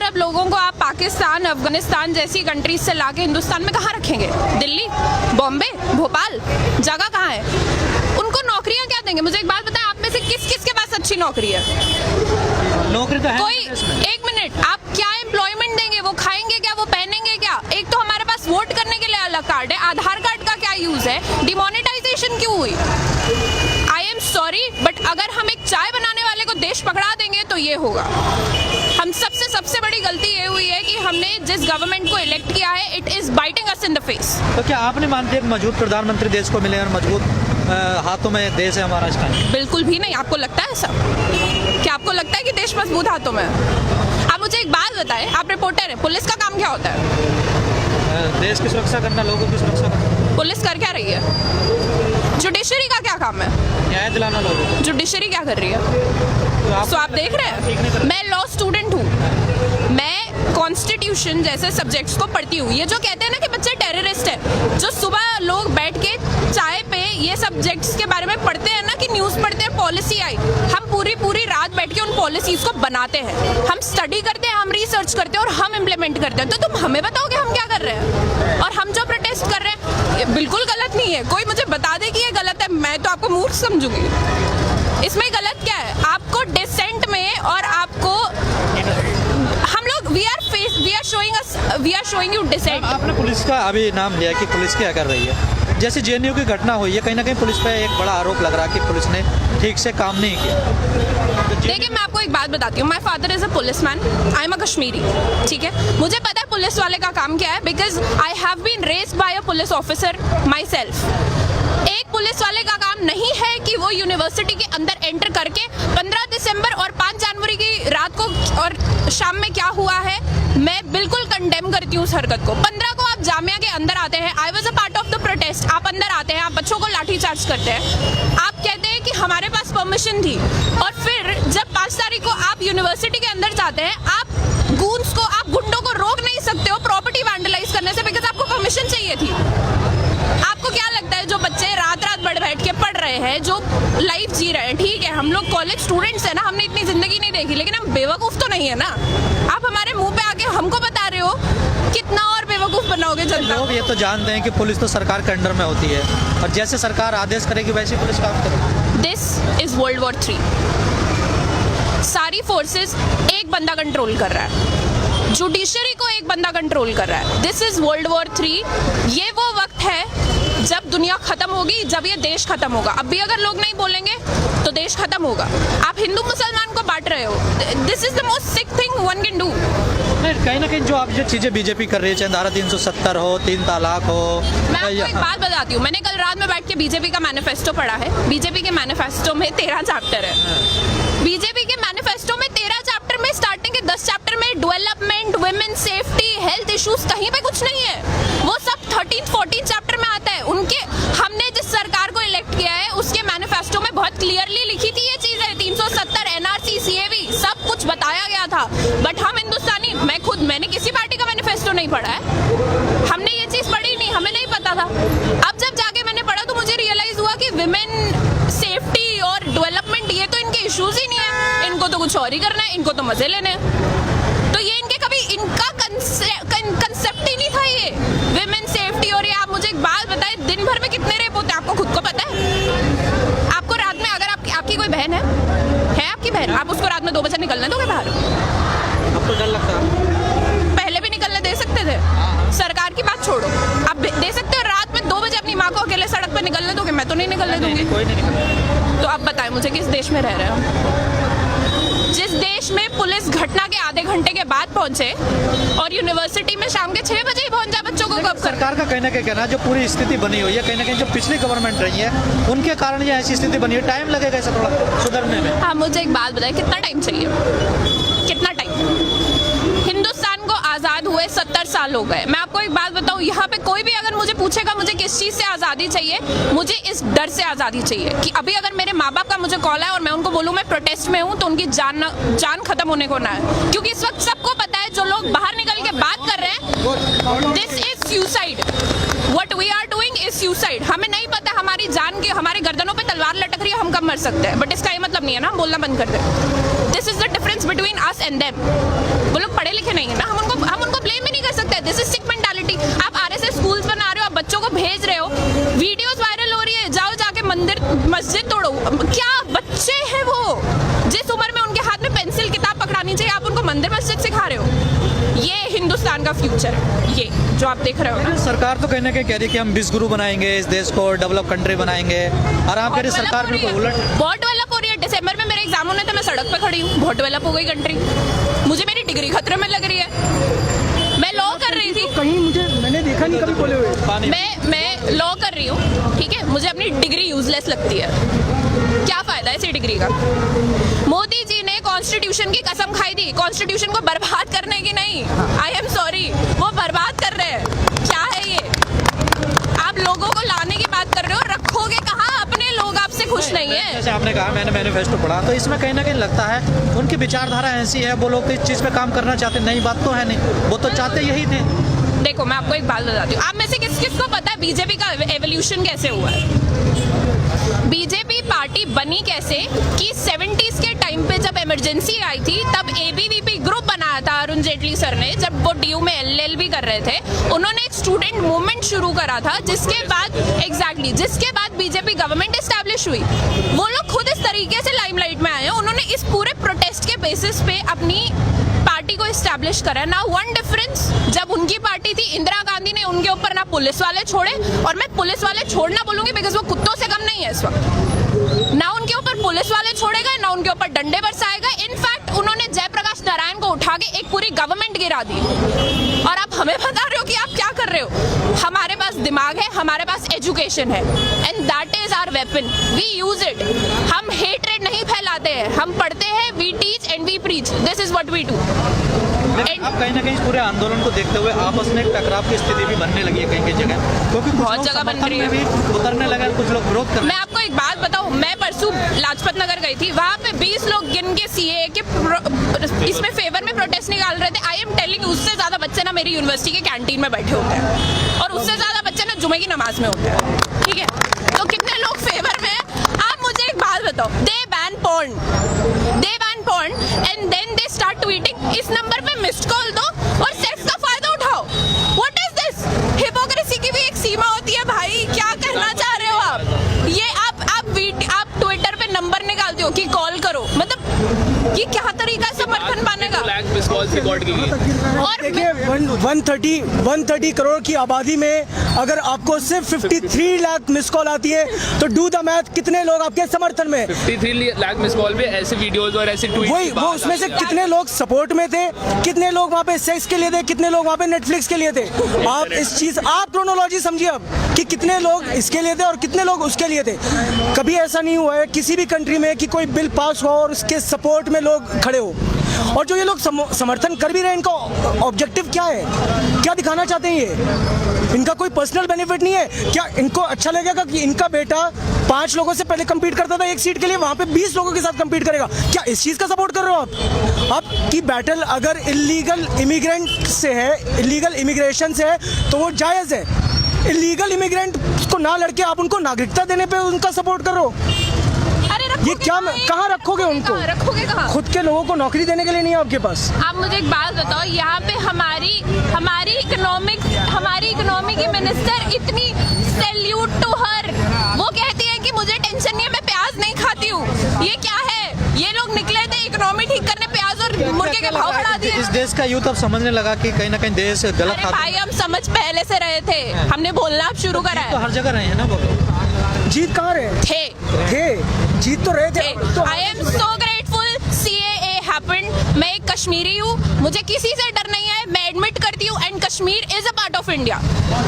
सब लोगों को आप पाकिस्तान, अफगानिस्तान जैसी कंट्रीज से लाके हिंदुस्तान में कहाँ रखेंगे? दिल्ली, बॉम्बे, भोपाल, जगह कहाँ है? उनको नौकरियां क्या देंगे? मुझे एक बात बताएं, आप में से किस किस के पास अच्छी नौकरी है? नौकरी तो है कोई एक मिनट, आप क्या एम्प्लॉयमेंट देंगे? वो खाएंगे क्या? वो पहनेंगे क्या? एक तो हमारे पास वोट करने के लिए अलग कार्ड है, आधार कार्ड का क्या यूज है? डिमोनेटाइजेशन क्यों हुई? आई एम सॉरी, बट अगर हम एक चाय बनाने वाले को देश पकड़ा देंगे तो ये होगा। हम सबसे बड़ी गलती ये हुई है कि हमने जिस गवर्नमेंट को इलेक्ट किया है, it is biting us in the face. तो क्या आपने मानते हैं मजबूत प्रधानमंत्री देश को मिले और मजबूत हाथों में देश है हमारा इस टाइम? बिल्कुल भी नहीं। आपको लगता है ऐसा? क्या आपको लगता है कि देश मजबूत हाथों में है? आप मुझे एक बात बताएं, आप रिपोर्टर हैं, पुलिस का काम क्या होता है? देश की सुरक्षा करना, लोगों की सुरक्षा करना। पुलिस कर क्या रही है? जुडिशरी का क्या काम है? न्याय दिलाना लोगों को। जुडिशरी क्या कर रही है? तो आप देख रहे हैं, मैं लॉ स्टूडेंट हूँ, मैं कॉन्स्टिट्यूशन जैसे सब्जेक्ट्स को पढ़ती हूँ। ये जो कहते हैं ना कि बच्चे टेररिस्ट है, जो सुबह लोग बैठ के चाय पे ये सब्जेक्ट्स के बारे में पढ़ते हैं ना, कि न्यूज़ पढ़ते हैं, पॉलिसी आई, हम पूरी रात बैठ के उन पॉलिसीज को बनाते हैं, हम स्टडी करते हैं, हम रिसर्च करते हैं और हम इम्प्लीमेंट करते हैं। तो तुम हमें बताओगे हम क्या कर रहे हैं? और हम जो प्रोटेस्ट कर रहे हैं ये बिल्कुल गलत नहीं है। कोई मुझे बता दे कि ये गलत है, मैं तो आपको मूर्ख समझूंगी। इसमें गलत क्या है? आपको डिसेंट में और आपको हम लोग we are showing you dissent. आपने पुलिस का अभी नाम लिया कि पुलिस क्या कर रही है? जैसे जेएनयू की घटना हुई है, कहीं ना कहीं पुलिस पे एक बड़ा आरोप लग रहा है कि पुलिस ने ठीक से काम नहीं किया। देखिए, मैं आपको एक बात बताती हूँ, my father is a police man, I am a Kashmiri, ठीक है? मुझे पता है पुलिस वाले का काम क्या है, because I have been raised by a police officer myself. एक पुलिस वाले का काम नहीं है कि वो यूनिवर्सिटी के अंदर एंटर करके 15 दिसंबर और 5 जनवरी की रात को और शाम में क्या हुआ है, मैं बिल्कुल कंडेम करती हूँ उस हरकत को। 15 को आप जामिया के अंदर आते हैं, I was a part of the protest, आप अंदर आते हैं, आप बच्चों को लाठीचार्ज करते हैं, आप कहते हैं कि हमारे पास परमिशन थी, और फिर जब 5 तारीख को आप यूनिवर्सिटी के अंदर जाते हैं, आप गूंस को, आप गुंडों को रोक नहीं सकते हो प्रॉपर्टी वैंडलाइज करने से, बिकॉज आपको परमिशन चाहिए थी। आपको क्या लगता है जो बच्चे रात बैठ के पढ़ रहे हैं, जो लाइफ जी रहे हैं, ठीक है, हम लोग कॉलेज स्टूडेंट्स हैं ना, हमने इतनी जिंदगी नहीं देखी, लेकिन हम बेवकूफ तो नहीं है ना। आप हमारे मुंह पे आके हमको बता रहे हो, कितना और बेवकूफ बनाओगे जनता को? लोग ये तो जानते हैं कि पुलिस तो सरकार के अंडर में होती है, और जैसे सरकार आदेश करेगी वैसे पुलिस काम करेगी। This is World War 3। सारी फोर्सेस एक बंदा कंट्रोल कर रहा है, जुडिशरी को एक बंदा कंट्रोल कर रहा है। This is World War 3। ये वो वक्त है जब दुनिया खत्म होगी, जब ये देश खत्म होगा। अब भी अगर लोग नहीं बोलेंगे तो देश खत्म होगा। आप हिंदू मुसलमान को बांट रहे हो, this is the most sick thing one can do. कहीं ना कहीं जो आप ये चीजें बीजेपी कर रही है, चाहे धारा 370 हो, 3 तलाक हो। मैं आपको एक बात बताती हूँ, मैंने कल रात में बैठ के बीजेपी का मैनिफेस्टो पढ़ा है। बीजेपी के मैनिफेस्टो में 13 चैप्टर है। बीजेपी के मैनिफेस्टो में 13 चैप्टर में स्टार्टिंग के 10 चैप्टर में development, women safety, health issues, कहीं पे कुछ नहीं है। वो सब 13-14 चैप्टर में आता है। उनके, हमने जिस सरकार को इलेक्ट किया है उसके मैनिफेस्टो में बहुत क्लियरली लिखी थी ये चीजें, 370, एनआरसी, सीएवी, सब कुछ बताया गया था। बट हम हिंदुस्तानी, मैंने किसी पार्टी का मैनिफेस्टो नहीं पढ़ा है, हमने ये चीज पढ़ी नहीं, हमें नहीं पता था। अब जब जाके मैंने पढ़ा तो मुझे रियलाइज हुआ कि विमेन सेफ्टी और डेवलपमेंट ये तो इनके इश्यूज ही नहीं है, इनको तो कुछ और ही करना है, इनको तो मजे लेने हैं। तो ये इनके कभी इनका कंसेप्ट ही नहीं था ये विमेन सेफ्टी। और ये आप मुझे एक बात बताएं, दिन भर में कितने रेप होते हैं आपको खुद को पता है? आपको रात में, अगर आपकी कोई बहन है आपकी बहन, आप उसको रात में 2 बजे निकलने दोगे बाहर? आपको डर लगता है? पहले भी निकलने दे सकते थे। सरकार की बात छोड़ो, आप दे सकते हो रात में 2 बजे अपनी माँ को अकेले सड़क पर निकलने दोगे? मैं तो नहीं निकलने दूंगी। कोई नहीं निकलता। तो आप बताएं मुझे, किस देश में रह रहे हो? जिस देश में पुलिस घटना के आधे घंटे के बाद पहुंचे और यूनिवर्सिटी में शाम के 6 बजे ही पहुंच जाए बच्चों को कब कर? सरकार का कहना क्या कहना, जो पूरी स्थिति बनी हुई है, कहीं ना कहीं जो पिछली गवर्नमेंट रही है उनके कारण ये ऐसी स्थिति बनी है, टाइम लगेगा ऐसा थोड़ा सुधरने में। हाँ, मुझे एक बात बताएं, कितना टाइम चाहिए? कितना टाइम? हिंदुस्तान को आजाद हुए 70 साल हो गए। मैं आपको एक बात बताऊं, यहाँ पे कोई भी अगर मुझे पूछेगा मुझे किस चीज से आजादी चाहिए, मुझे इस डर से आजादी चाहिए कि अभी अगर मेरे माँ बाप का मुझे कॉल है और मैं उनको बोलूं मैं प्रोटेस्ट में हूँ, तो उनकी जान खत्म होने को ना है। क्योंकि इस वक्त सबको पता है, जो लोग बाहर निकल के बात कर रहे हैं, this is suicide. What we are doing is suicide. हमें नहीं पता हमारी जान की, हमारे गर्दनों पे तलवार लटक रही है, हम कब मर सकते हैं, बट इसका ये मतलब नहीं है ना हम बोलना बंद कर दें। This is the difference between us and them. वो लोग पढ़े लिखे नहीं दिस इज सिक मेंटालिटी। आप आरएसएस स्कूल्स बना रहे हो, आप बच्चों को भेज रहे हो, वीडियोस वायरल हो रही है, जाओ जाके मंदिर मस्जिद तोड़ो। क्या बच्चे हैं वो, जिस उम्र में उनके हाथ में पेंसिल किताब पकड़ानी चाहिए, आप उनको मंदिर मस्जिद सिखा रहे हो। ये हिंदुस्तान का फ्यूचर है, ये जो आप देख रहे हो ना। सरकार तो कहीं ना कहीं कह रही है कि हम विश्व गुरु बनाएंगे, इस देश को डेवलप कंट्री बनाएंगे, और आप कह रहे सरकार बिल्कुल उलट। बहुत डेवलप हो रही है। दिसंबर में मेरे एग्जाम होने थे, मैं सड़क पे खड़ी हूँ, बहुत डेवलप हो गई कंट्री। मुझे मेरी डिग्री खतरे में लग रही है। मैं लॉ कर रही थी, कहीं मैंने देखा नहीं कभी बोले हुए। मैं लॉ कर रही हूँ, ठीक है, मुझे अपनी डिग्री यूजलेस लगती है। क्या फायदा है इसी डिग्री का? मोदी जी ने कॉन्स्टिट्यूशन की कसम खाई थी, कॉन्स्टिट्यूशन को बर्बाद करने की नहीं। आई एम सॉरी, वो बर्बाद कर रहे हैं। क्या है ये? आप लोगों को लाने की बात कर रहे हो, रखोगे कहाँ? अपने लोग आपसे खुश नहीं है। जैसे आपने कहा मैंने मैनिफेस्टो पढ़ा, तो इसमें कहीं ना कहीं लगता है उनकी विचारधारा ऐसी है, वो लोग तो इस चीज़ पे काम करना चाहते, नई बात तो है नहीं, वो तो चाहते यही थे। देखो मैं आपको एक बात बताती हूँ, आप में से किस किस को पता है बीजेपी का एवोल्यूशन कैसे हुआ है? बीजेपी पार्टी बनी कैसे कि 70s के टाइम पे जब इमरजेंसी आई थी, तब एबीवीपी ग्रुप बनाया था अरुण जेटली सर ने, जब वो डीयू में एलएलबी कर रहे थे। उन्होंने एक स्टूडेंट मूवमेंट शुरू करा था, जिसके बाद बीजेपी गवर्नमेंट एस्टैब्लिश हुई। वो लोग खुद इस तरीके से लाइमलाइट में आए हैं, उन्होंने इस पूरे प्रोटेस्ट के बेसिस पे अपनी पार्टी को एस्टैब्लिश करा। ना वन डिफरेंस, जब उनकी पार्टी थी, इंदिरा गांधी ने उनके ऊपर ना पुलिस वाले छोड़े, और मैं पुलिस वाले छोड़ना बोलूंगी बिकॉज वो कुत्तों से कम नहीं है इस वक्त। ना उनके ऊपर पुलिस वाले छोड़े गए, ना उनके ऊपर डंडे बरसाए गए। इनफैक्ट उन्होंने जयप्रकाश नारायण को उठा के एक पूरी गवर्नमेंट गिरा दी। और आप हमें बता रहे हो कि आप क्या कर रहे हो? हमारे पास दिमाग है, हमारे पास एजुकेशन है, and that is our weapon, we use it. हम हेट्रेड नहीं फैलाते हैं, हम पढ़ते हैं, we teach and we preach, this is what we do. अब कहीं ना कहीं इस पूरे आंदोलन को देखते हुए आपस में एक टकराव की स्थिति भी बनने लगी है कहीं कहीं जगह, क्योंकि कुछ बहुत लोग जगह बन समर्थन रही में है। भी उतरने लगे, कुछ लोग विरोध कर रहे मैं आपको एक बात बताऊं, मैं परसों लाजपत नगर गई थी, वहाँ पे 20 लोग गिन के सीए के इसमें फेवर में प्रोटेस्ट निकाल रहे थे। आई एम टेलिंग, उससे ज्यादा बच्चे ना मेरी यूनिवर्सिटी के कैंटीन में बैठे होते हैं, और उससे ज्यादा बच्चे ना जुमे की नमाज में होते हैं, ठीक है? तो कितने लोग फेवर में हैं? आप मुझे एक बात बताओ, they ban porn and then they start tweeting, इस नंबर पे मिस्ड कॉल दो और सेक्स का फायदा उठाओ। What is this? हिपोक्रेसी की भी एक सीमा होती है भाई। क्या कहना चाह रहे हो आप? ये आप ट्विटर पे नंबर निकालते हो कि कॉल करो, मतलब ये क्या तरीका है समर्थन पाने का? और देखिए 130 करोड़ की आबादी में अगर आपको सिर्फ 53 लाख मिस कॉल आती है, तो डू द मैथ, कितने लोग आपके समर्थन में? 53 लाख मिस कॉल पे ऐसे वीडियोस और ऐसे ट्वीट, वही वो उसमें से कितने लोग सपोर्ट में थे, कितने लोग वहाँ पे सेक्स के लिए थे, कितने लोग वहाँ पे नेटफ्लिक्स के लिए थे? आप इस चीज, आप क्रोनोलॉजी समझिए अब कि कितने लोग इसके लिए थे और कितने लोग उसके लिए थे। कभी ऐसा नहीं हुआ है किसी भी कंट्री में कि कोई बिल पास हो और उसके सपोर्ट में लोग खड़े हो। और जो ये लोग समर्थन कर भी रहे हैं, इनका ऑब्जेक्टिव क्या है? क्या दिखाना चाहते हैं ये? इनका कोई पर्सनल बेनिफिट नहीं है क्या? इनको अच्छा लगेगा कि इनका बेटा 5 लोगों से पहले compete करता था एक सीट के लिए, वहां पे 20 लोगों के साथ compete करेगा? क्या इस चीज का सपोर्ट कर रहे हो आप? आपकी बैटल अगर इलीगल इमिग्रेंट से है, इलीगल इमिग्रेशन से है, तो वो जायज है। इलीगल इमिग्रेंट को ना लड़के आप उनको नागरिकता देने पे उनका सपोर्ट कर रहे हो? ये क्या, कहाँ रखोगे उनको? रखोगे कहाँ? खुद के लोगों को नौकरी देने के लिए नहीं है आपके पास। आप मुझे एक बात बताओ, यहाँ पे हमारी इकोनॉमी की मिनिस्टर इतनी सैल्यूट टू हर, वो कहती है कि मुझे टेंशन नहीं है, मैं प्याज नहीं खाती हूँ। ये क्या है? ये लोग निकले थे इकोनॉमी ठीक करने, प्याज और मुर्गे के भाव बढ़ा दिए। इस देश का यूथ अब समझने लगा कि कहीं ना कहीं देश गलत अरे भाई, हम समझ पहले से रहे थे, हमने बोलना अब शुरू करा तो है। हर जगह रहे हैं ना वो लोग। जीत कहाँ रहे थे? जीत तो रहे थे। I am so grateful CAA happened. मैं एक कश्मीरी हूँ, मुझे किसी से डर नहीं है, मैं एडमिट करती हूँ, and Kashmir is a part of India.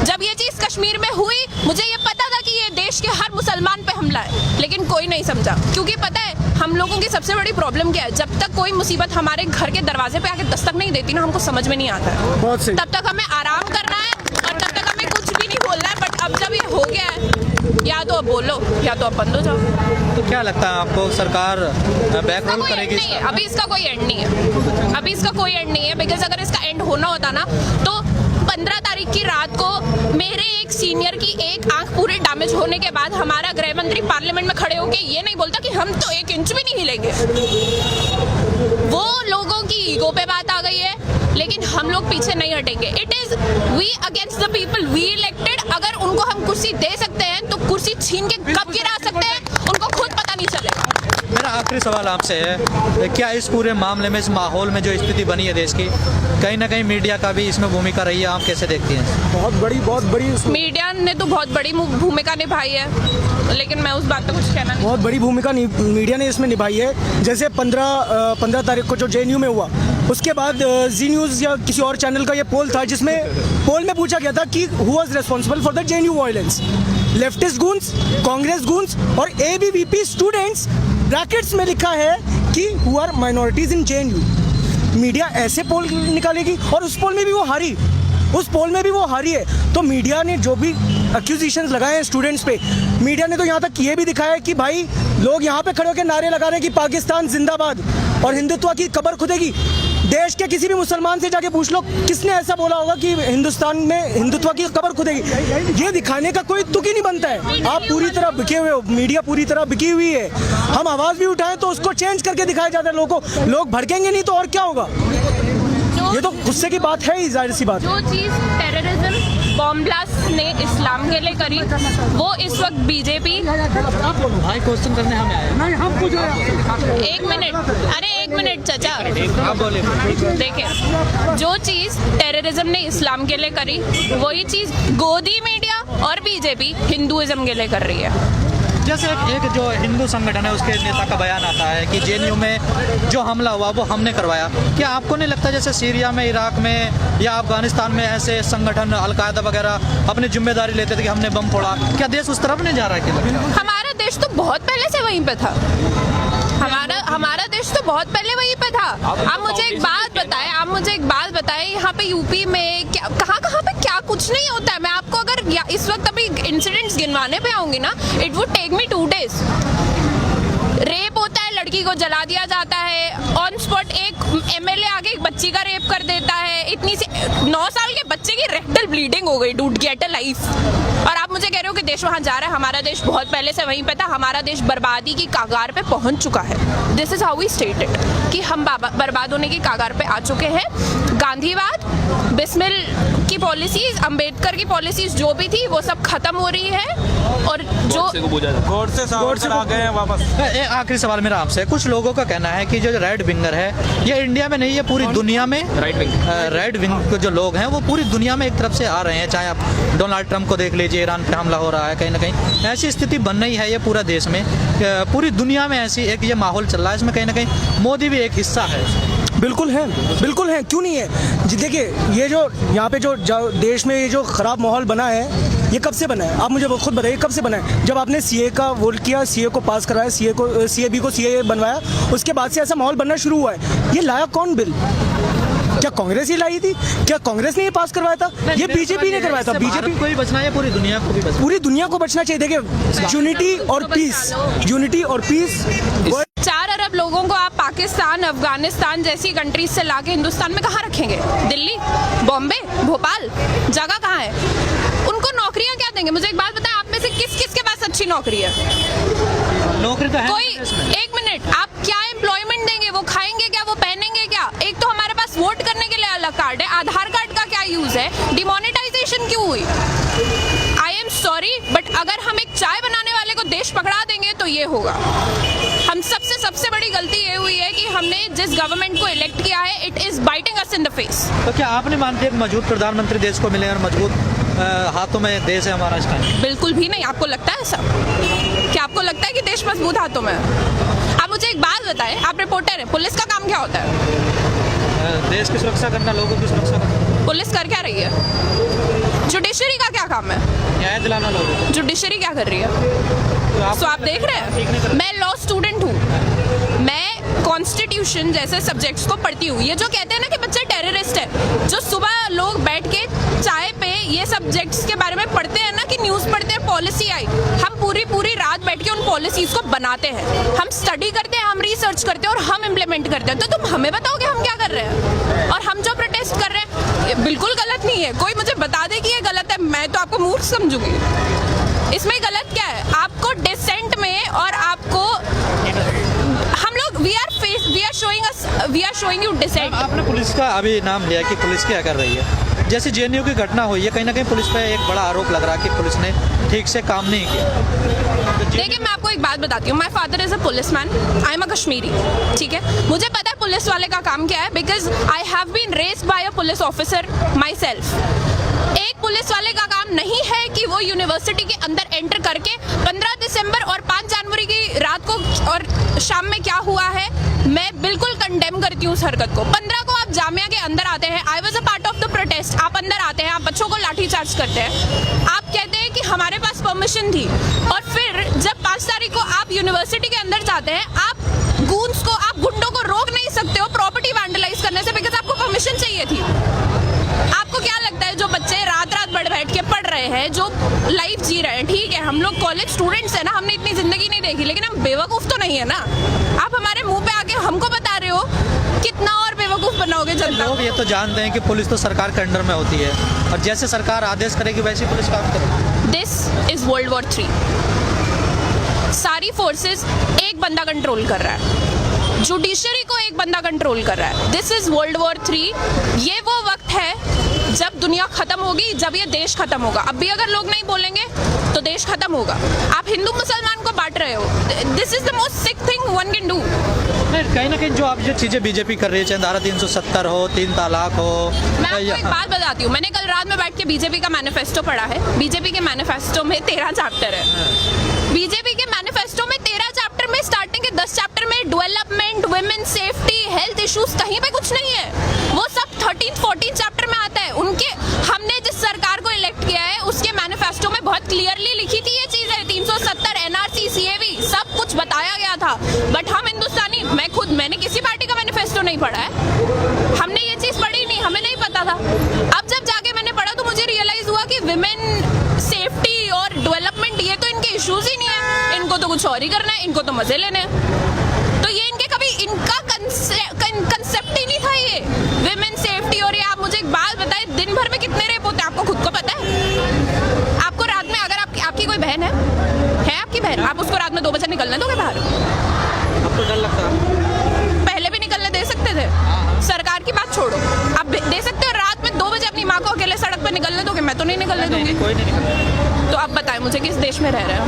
जब ये चीज कश्मीर में हुई, मुझे ये पता था कि ये देश के हर मुसलमान पे हमला है, लेकिन कोई नहीं समझा, क्योंकि पता है हम लोगों की सबसे बड़ी प्रॉब्लम क्या है? जब तक कोई मुसीबत हमारे घर के दरवाजे पे आके दस्तक नहीं देती ना, हमको समझ में नहीं आता है। बहुत सही। तब तक हमें आराम करना है और तब तक हमें कुछ भी नहीं बोलना है। बट अब जब ये हो गया है, या तो अब बोलो या तो अब बंद हो जाओ। तो क्या लगता है आपको, सरकार बैक रोल करेगी? नहीं है, अभी इसका कोई एंड नहीं है, अभी इसका कोई एंड नहीं है। बिकॉज अगर इसका एंड होना होता ना, तो 15 तारीख की रात को मेरे एक सीनियर की एक आंख पूरी डैमेज होने के बाद हमारा गृह मंत्री पार्लियामेंट में खड़े होके ये नहीं बोलता कि हम तो 1 इंच भी नहीं हिलेंगे। वो लोगों की ईगो पे बात आ गई है, लेकिन हम लोग पीछे नहीं हटेंगे। It is against the people we elected. अगर उनको हम कुर्सी दे सकते हैं तो कुर्सी छीन के कब गिरा सकते हैं उनको खुद पता नहीं चलेगा। मेरा आखिरी सवाल आपसे है, क्या इस पूरे मामले में, इस माहौल में जो स्थिति बनी है देश की, कहीं ना कहीं मीडिया का भी इसमें भूमिका रही है? आप कैसे देखती हैं? बहुत बड़ी मीडिया ने तो बहुत बड़ी भूमिका निभाई है, लेकिन मैं उस बात पे कुछ कहना नहीं। बहुत बड़ी भूमिका मीडिया ने इसमें निभाई है। जैसे 15 तारीख को जो JNU में हुआ, उसके बाद जी न्यूज़ या किसी और चैनल का ये पोल था, जिसमें पोल में पूछा गया था कि who was responsible for the JNU violence, leftist goons, Congress goons और ABVP स्टूडेंट्स। ब्रैकेट्स में लिखा है कि who are minorities in JNU। Media ऐसे पोल निकालेगी, और उस पोल में भी वो हारी है। तो मीडिया ने जो भी एक्यूजिशंस लगाए हैं स्टूडेंट्स पे, मीडिया ने तो यहाँ तक ये भी दिखाया है कि भाई लोग यहाँ पे खड़े होकर नारे लगा रहे हैं कि पाकिस्तान जिंदाबाद और हिंदुत्व की कब्र खुदेगी। देश के किसी भी मुसलमान से जाके पूछ लो किसने ऐसा बोला होगा कि हिंदुस्तान में हिंदुत्व की कब्र खुदेगी। ये दिखाने का कोई तुक ही नहीं बनता है। आप पूरी तरह बिके हुए हो, मीडिया पूरी तरह बिकी हुई है। हम आवाज़ भी उठाएं तो उसको चेंज करके दिखाया जाता है लोगों को। लोग भड़केंगे नहीं तो और क्या होगा? ये तो गुस्से की बात है ही, जाहिर सी बात। जो चीज़ टेररिज्म बॉम्ब ब्लास्ट ने इस्लाम के लिए करी, वो इस वक्त बीजेपी भाई क्वेश्चन करने हमें आए। एक मिनट चाचा, आप बोलिए। देखिए, जो चीज़ टेररिज्म ने इस्लाम के लिए करी, वही चीज़ गोदी मीडिया और बीजेपी हिंदुइज्म के लिए कर रही है। जैसे एक जो हिंदू संगठन है उसके नेता का बयान आता है कि JNU में जो हमला हुआ वो हमने करवाया। क्या आपको नहीं लगता जैसे सीरिया में, इराक में या अफगानिस्तान में ऐसे संगठन अलकायदा वगैरह अपनी जिम्मेदारी लेते थे कि हमने बम फोड़ा? क्या देश उस तरफ नहीं जा रहा है? हमारा देश तो बहुत पहले से वहीं पे था। हमारा देश तो बहुत पहले वहीं पे था। आप मुझे एक बात बताएं, यहाँ पे यूपी में कहाँ पे क्या कुछ नहीं होता है। मैं आपको अगर इस वक्त अभी इंसिडेंट्स गिनवाने पे आऊंगी ना, it would take me 2 days। Rape होता है, लड़की को जला दिया जाता है ऑन स्पॉट। एक MLA आगे एक बच्ची का रेप कर देता है। इतनी सी 9 साल के बच्चे की रेक्टल ब्लीडिंग हो गई। Dude get a life. और आप मुझे कह रहे हो कि देश वहां जा रहा है? हमारा देश बहुत पहले से वहीं पे था। हमारा देश बर्बादी की कागार पे पहुंच चुका है। This is how we stated कि हम बर्बाद होने की कागार पे आ चुके हैं। गांधीवाद, बिस्मिल की पॉलिसीज, अंबेडकर की पॉलिसीज जो भी थी वो सब खत्म हो रही है। और जो गोड से आ गए हैं वापस। आखिरी सवाल मेरा आपसे, कुछ लोगों का कहना है कि जो रेड विंगर है ये इंडिया में नहीं है, पूरी दुनिया में राइट विंग जो लोग हैं वो पूरी दुनिया में एक तरफ से आ रहे हैं। चाहे आप डोनाल्ड ट्रंप को देख लीजिए, ईरान पे हमला हो रहा है, कहीं ना कहीं ऐसी स्थिति बन रही है ये पूरा देश में, पूरी दुनिया में ऐसी एक ये माहौल चल रहा है। इसमें कहीं ना कहीं मोदी भी एक हिस्सा है। बिल्कुल है, क्यों नहीं है जी? देखिए, ये जो यहाँ पे जो देश में ये जो खराब माहौल बना है, ये कब से बना है? आप मुझे खुद बताइए, कब से बना है? जब आपने CA का वोट किया, CA को पास कराया, CAB को CA बनवाया, उसके बाद से ऐसा माहौल बनना शुरू हुआ है। ये लाया कौन बिल? क्या कांग्रेस ही लाई थी? क्या कांग्रेस ने ये पास करवाया था? ये बीजेपी ने करवाया था। बीजेपी को ही बचना है, पूरी दुनिया को भी बचना, पूरी दुनिया को बचना चाहिए। देखिए, यूनिटी और पीस 4 अरब लोगों को आप पाकिस्तान, अफगानिस्तान जैसी कंट्रीज से लाके हिंदुस्तान में कहाँ रखेंगे? दिल्ली, बॉम्बे, भोपाल, जगह कहाँ है? उनको नौकरियां क्या देंगे? मुझे एक बात बताएं, आप में से किस के पास अच्छी नौकरी है? नौकरी तो है कोई, एक मिनट, आप क्या एम्प्लॉयमेंट देंगे? वो खाएंगे क्या? वो पहनेंगे क्या? एक तो हमारे पास वोट करने के लिए अलग कार्ड है, आधार कार्ड का क्या यूज है? डिमोनेटाइजेशन क्यों हुई? आई एम सॉरी, बट अगर हम एक चाय बनाने वाले को देश पकड़ा देंगे तो ये होगा। हम सबसे बड़ी गलती ये हुई है कि हमने जिस गवर्नमेंट को इलेक्ट किया है, it is biting us in the face. तो क्या आपने मानते हैं मजबूत प्रधानमंत्री देश को मिले और मजबूत हाथों में देश है हमारा इस टाइम? बिल्कुल भी नहीं। आपको लगता है ऐसा? क्या आपको लगता है कि देश मजबूत हाथों में है? आप मुझे एक बात बताएं, आप रिपोर्टर हैं, पुलिस का काम क्या होता है? देश की सुरक्षा करना, लोगों की सुरक्षा करना। पुलिस कर क्या रही है? जुडिशरी का क्या काम है? न्याय दिलाना लोगों को। जुडिशरी क्या कर रही है? तो आप देख रहे हैं, मैं लॉ स्टूडेंट हूँ, मैं कॉन्स्टिट्यूशन जैसे सब्जेक्ट्स को पढ़ती हूँ। ये जो कहते हैं ना कि बच्चे टेररिस्ट है, जो सुबह लोग बैठ के चाय पे ये सब्जेक्ट्स के बारे में पढ़ते हैं ना, कि न्यूज़ पढ़ते हैं, पॉलिसी आई, हम पूरी रात बैठ के उन पॉलिसीज को बनाते हैं, हम स्टडी करते हैं, हम रिसर्च करते हैं और हम इम्प्लीमेंट करते हैं। तो तुम हमें बताओ कि हम क्या कर रहे हैं? और हम जो प्रोटेस्ट कर रहे हैं ये बिल्कुल गलत नहीं है। कोई मुझे बता दे कि ये गलत है, मैं तो आपको मूर्ख समझूंगी। इसमें गलत क्या है? आपको डिसेंट में और आपको, हम लोग we are showing you dissent. आपने पुलिस का अभी नाम लिया कि पुलिस क्या कर रही है। जैसे जेएनयू की घटना हुई है, कहीं ना कहीं पुलिस पे एक बड़ा आरोप लग रहा है कि पुलिस ने ठीक से काम नहीं किया। देखिए मैं आपको एक बात बताती हूँ, my father is a police man, I am a Kashmiri, ठीक है। मुझे पता है पुलिस वाले का काम क्या है, because I have been raised by a police officer myself. एक पुलिस वाले का काम नहीं है कि वो यूनिवर्सिटी के अंदर एंटर करके 15 दिसंबर और 5 जनवरी की रात को और शाम में क्या हुआ है, मैं बिल्कुल कंडेम करती हूँ उस हरकत को। 15 को आप जामिया के अंदर आते हैं, I was a part of the protest, आप अंदर आते हैं, आप बच्चों को लाठी चार्ज करते हैं, आप कहते हैं कि हमारे पास परमिशन थी, और फिर जब 5 तारीख को आप यूनिवर्सिटी के अंदर जाते हैं, आप गूंस को, आप गुंडों को रोक नहीं सकते हो प्रॉपर्टी वैंडलाइज करने से, बिकॉज आपको परमिशन चाहिए थी। आपको क्या लगता है जो बच्चे रात रात बैठ के पढ़ रहे हैं, जो लाइफ जी रहे हैं, ठीक है हम लोग कॉलेज स्टूडेंट्स हैं ना, हमने इतनी जिंदगी नहीं देखी, लेकिन हम बेवकूफ तो नहीं है ना। आप हमारे मुंह पे आके हमको बता रहे हो, कितना और बेवकूफ बनाओगे जनता को? लोग ये तो जानते हैं कि पुलिस तो सरकार के अंडर में होती है, और जैसे सरकार आदेश करेगी वैसे पुलिस काम करेगी। This is World War 3। सारी फोर्सेस एक बंदा कंट्रोल कर रहा है, जुडिशरी को एक बंदा कंट्रोल कर रहा है। This is World War 3। ये वो वक्त है जब दुनिया खत्म होगी, जब ये देश खत्म होगा। अब भी अगर लोग नहीं बोलेंगे तो देश खत्म होगा। आप हिंदू मुसलमान को बांट रहे हो, this is the most sick thing one can do. कहीं ना कहीं जो आप जो चीजें बीजेपी कर रही है, चाहे धारा 370 हो, 3 तलाक हो, मैं आपको एक बात बताती हूँ, मैंने कल रात में बैठ के बीजेपी का मैनिफेस्टो पढ़ा है। बीजेपी के मैनिफेस्टो में 13 चैप्टर है। बीजेपी के मैनिफेस्टो में 13 चैप्टर में स्टार्टिंग के 10 चैप्टर में development, women safety, health issues, कहीं पे कुछ नहीं है। वो सब 13-14 चैप्टर में आता है। उनके, हमने जिस सरकार को इलेक्ट किया है उसके मैनिफेस्टो में बहुत क्लियरली लिखी थी ये चीजें, 370, एनआरसी, सीएवी, सब कुछ बताया गया था। बट हम हिंदुस्तानी, मैंने किसी पार्टी का मैनिफेस्टो नहीं पढ़ा है, हमने ये चीज पढ़ी नहीं, हमें नहीं पता था। अब जब जाके मैंने पढ़ा तो मुझे रियलाइज हुआ कि विमेन सेफ्टी और डेवलपमेंट ये तो इनके इश्यूज ही नहीं है, इनको तो कुछ और ही करना है, इनको तो मजे लेने हैं। तो ये इनके कभी इनका कंसेप्ट ही नहीं था ये विमेन सेफ्टी। और ये आप मुझे एक बात बताएं, दिन भर में कितने रेप होते हैं आपको खुद को पता है? आपको रात में, अगर आपकी कोई बहन है आपकी बहन, आप उसको रात में 2 बजे निकलने दोगे बाहर? अब तो डर लगता है। पहले भी निकलने दे सकते थे, सरकार की बात छोड़ो, आप दे सकते हो रात में 2 बजे अपनी माँ को अकेले सड़क पर निकलने दोगे? मैं तो नहीं निकलने दूंगी। कोई नहीं निकलता। तो अब बताएं मुझे किस देश में रह रहे हो,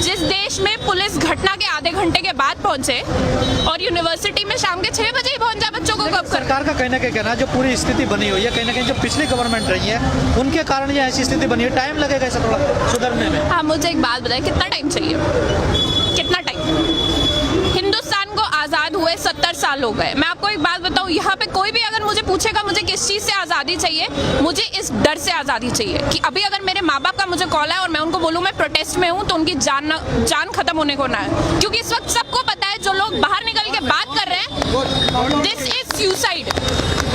जिस देश में पुलिस घटना के आधे घंटे के बाद पहुंचे और यूनिवर्सिटी में शाम के 6 बजे ही पहुंच जाए बच्चों को कब कर। सरकार का कहना क्या कहना, जो पूरी स्थिति बनी हुई है, कहीं ना कहीं जो पिछली गवर्नमेंट रही है उनके कारण ये ऐसी स्थिति बनी है, टाइम लगेगा इसे थोड़ा सुधरने में। हाँ मुझे एक बात बताएं, कितना टाइम चाहिए? कितना टाइम? हिंदुस्तान को आजाद हुए 70 साल हो गए। मैं आपको एक बात बताऊं, यहाँ पे कोई भी अगर मुझे पूछेगा मुझे किस चीज से आजादी चाहिए, मुझे इस डर से आजादी चाहिए कि अभी अगर मेरे माँ बाप का मुझे कॉल है और मैं उनको बोलूं मैं प्रोटेस्ट में हूँ, तो उनकी जान खत्म होने को ना है। क्योंकि इस वक्त सबको पता है, जो लोग बाहर निकल के बात कर रहे हैं, this is suicide,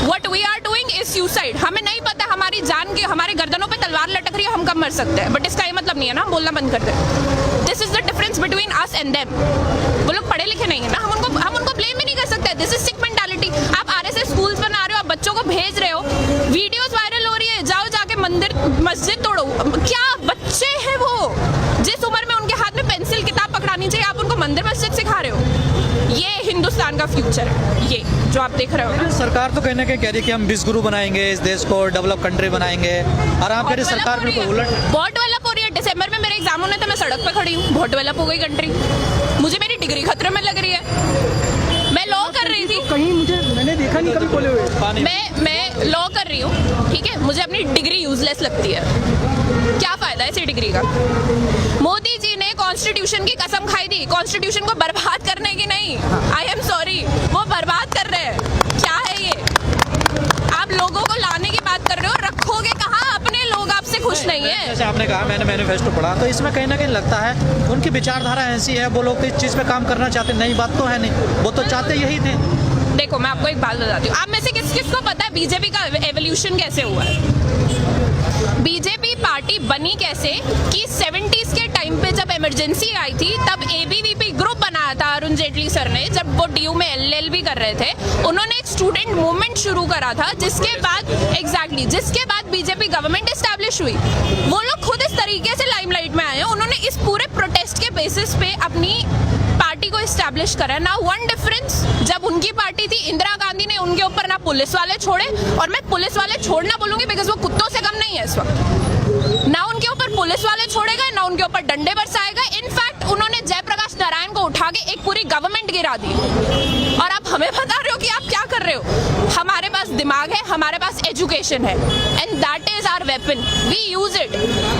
what we are doing is suicide. हमें नहीं पता हमारी जान की, हमारे गर्दनों पे तलवार लटक रही है, हम कब मर सकते हैं, बट इसका ये मतलब नहीं है ना हम बोलना बंद कर दें। This is the difference between us and them. वो लोग पढ़े लिखे नहीं है ना, हम उनको ब्लेम भी नहीं कर सकते। This is sick mentality. आप आरएसएस स्कूल्स बना रहे हो, आप बच्चों को भेज रहे हो, वीडियोस वायरल हो रही है, जाओ जाके मस्जिद तोड़ो। क्या बच्चे हैं वो, जिस उम्र में उनके हाथ में पेंसिल किताब पकड़ानी चाहिए, आप उनको मंदिर मस्जिद सिखा रहे हो। ये हिंदुस्तान का फ्यूचर है, ये जो आप देख रहे हो। सरकार तो कहने के कह रही है कि हम विश्व बनाएंगे, इस देश को डेवलप कंट्री बनाएंगे, और आप कह रहे सरकार बिल्कुल उलट। बहुत डेवलप हो रही है। दिसंबर में मेरे एग्जाम होने थे, मैं सड़क पे खड़ी हूँ, बहुत डेवलप हो गई कंट्री। मुझे मेरी डिग्री खतरे में लग रही है। मैं लॉ कर रही थी, कहीं मैंने देखा नहीं कभी बोले हुए। मैं लॉ कर रही हूँ, ठीक है, मुझे अपनी डिग्री यूजलेस लगती है। क्या फायदा है इसी डिग्री का? मोदी जी ने कॉन्स्टिट्यूशन की कसम खाई थी, कॉन्स्टिट्यूशन को बर्बाद करने की नहीं। आई एम सॉरी, वो बर्बाद कर रहे हैं। क्या है ये? आप लोगों को लाने की बात कर रहे हो, रखोगे कहाँ? अपने लोग आपसे खुश नहीं है। जैसे आपने कहा मैंने मैनिफेस्टो पढ़ा, तो इसमें कहीं ना कहीं लगता है उनकी विचारधारा ऐसी है, वो लोग इस चीज़ पे काम करना चाहते, नई बात तो है नहीं, वो तो चाहते यही थे। देखो मैं आपको एक बात बताती हूँ, आप में से किस को पता है बीजेपी का एवोल्यूशन कैसे हुआ है? बीजेपी पार्टी बनी कैसे कि 70s के टाइम पे जब इमरजेंसी आई थी, तब एबीवीपी ग्रुप बनाया था अरुण जेटली सर ने, जब वो डीयू में एलएलबी कर रहे थे। उन्होंने एक स्टूडेंट मूवमेंट शुरू करा था, जिसके बाद बीजेपी गवर्नमेंट एस्टैब्लिश हुई। वो लोग खुद इस तरीके से लाइमलाइट में आए हैं। उन्होंने इस पूरे प्रोटेस्ट के बेसिस पे अपनी पार्टी को इस्टेब्लिश करा। ना वन डिफरेंस, जब उनकी पार्टी थी इंदिरा गांधी ने उनके ऊपर ना पुलिस वाले छोड़े, और मैं पुलिस वाले छोड़ना बोलूंगी बिकॉज वो कुत्तों से कम नहीं है इस वक्त। ना उनके ऊपर पुलिस वाले छोड़े गए, ना उनके ऊपर डंडे बरसाए गए। इनफैक्ट उन्होंने जयप्रकाश नारायण को उठा के एक पूरी गवर्नमेंट गिरा दी। और आप हमें बता रहे हो कि आप क्या कर रहे हो? हमारे पास दिमाग है, हमारे पास एजुकेशन है, and that is our weapon, we use it.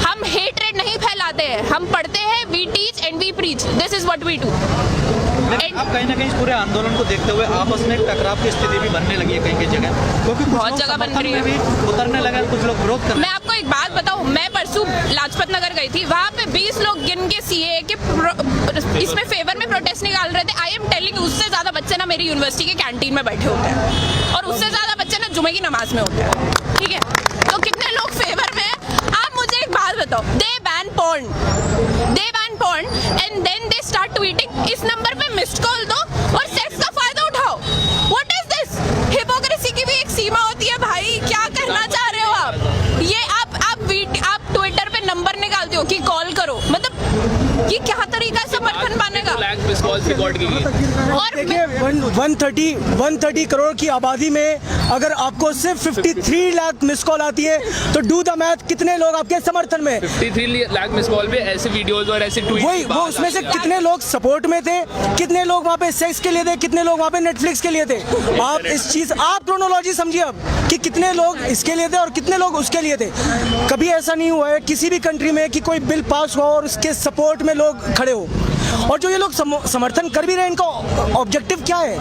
हम हेटरेड नहीं फैलाते हैं, हम पढ़ते हैं, we teach and we preach, this is what we do. अब कहीं ना कहीं इस पूरे आंदोलन को देखते हुए आपस में एक टकराव की स्थिति भी बनने लगी है कहीं कहीं जगह, क्योंकि कुछ बहुत लोग जगह बन समर्थन रही में है। भी उतरने लगे, कुछ लोग विरोध कर। मैं आपको एक बात बताऊं, मैं परसों लाजपत नगर गई थी, वहां पे 20 लोग गिन के सीए के इसमें फेवर में प्रोटेस्ट निकाल रहे थे। आई एम टेलिंग, उससे ज्यादा बच्चे ना मेरी यूनिवर्सिटी के कैंटीन में बैठे होते हैं, और उससे ज्यादा बच्चे ना जुमे की नमाज में होते हैं। ठीक है, तो कितने लोग फेवर में हैं? आप मुझे एक बात बताओ, they ban porn and then they start tweeting, इस नंबर पे मिस्ड कॉल दो और सेक्स का फायदा उठाओ। What is this? हिपोक्रेसी की भी एक सीमा होती है भाई, क्या कहना चाह रहे हो आप? ये आप ट्विटर पे नंबर निकालते हो कि कॉल करो, मतलब ये क्या तरीका है समर्थन पाने का? लाख मिस कॉल्स रिकॉर्ड की गई। और देखिए 130 करोड़ की आबादी में अगर आपको सिर्फ 53 लाख मिस कॉल आती है तो डू द मैथ, कितने लोग आपके समर्थन में? 53 लाख मिस कॉल पे ऐसे वीडियोस और ऐसे ट्वीट वही वो उसमें से कितने लोग सपोर्ट में थे, कितने लोग वहाँ पे सेक्स के लिए थे, कितने लोग वहाँ पे नेटफ्लिक्स के लिए थे? आप इस चीज, आप क्रोनोलॉजी समझिए अब कि कितने लोग इसके लिए थे और कितने लोग उसके लिए थे। कभी ऐसा नहीं हुआ है किसी भी कंट्री में कि कोई बिल पास हुआ और उसके सपोर्ट में लोग खड़े हो। और जो ये लोग समर्थन कर भी रहे हैं, इनका ऑब्जेक्टिव क्या है?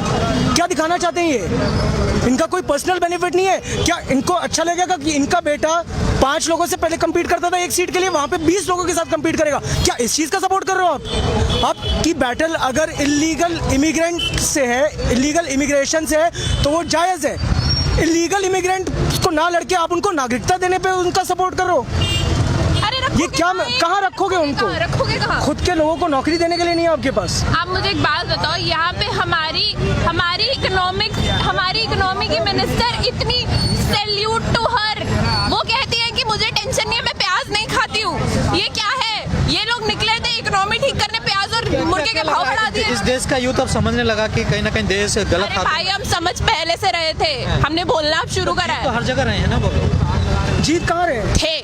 क्या दिखाना चाहते हैं ये? इनका कोई पर्सनल बेनिफिट नहीं है क्या? इनको अच्छा लगेगा कि इनका बेटा 5 लोगों से पहले compete करता था एक सीट के लिए, वहां पे 20 लोगों के साथ compete करेगा? क्या इस चीज का सपोर्ट कर रहे हो आप? आपकी बैटल अगर इलीगल इमिग्रेंट से है, इलीगल इमिग्रेशन से है, तो वो जायज है। इलीगल इमिग्रेंट को ना लड़के आप उनको नागरिकता देने पे उनका सपोर्ट कर रहे हो? अरे ये क्या, कहाँ रखोगे उनको? रखोगे कहाँ? खुद के लोगों को नौकरी देने के लिए नहीं है आपके पास। आप मुझे एक बात बताओ, यहाँ पे हमारी इकोनॉमी की मिनिस्टर इतनी सैल्यूट टू हर, वो कहती है कि मुझे टेंशन नहीं है, मैं प्याज नहीं खाती हूँ। ये क्या है? ये लोग निकले थे इकोनॉमी ठीक करने, प्याज और मुर्गे के भाव बढ़ा दिए। इस देश का यूथ अब समझने लगा कि कहीं ना कहीं देश गलत अरे हाथ भाई, हम समझ पहले से रहे थे, हमने बोलना अब शुरू करा तो है। हर जगह रहे हैं ना वो लोग। जीत कहाँ रहे थे?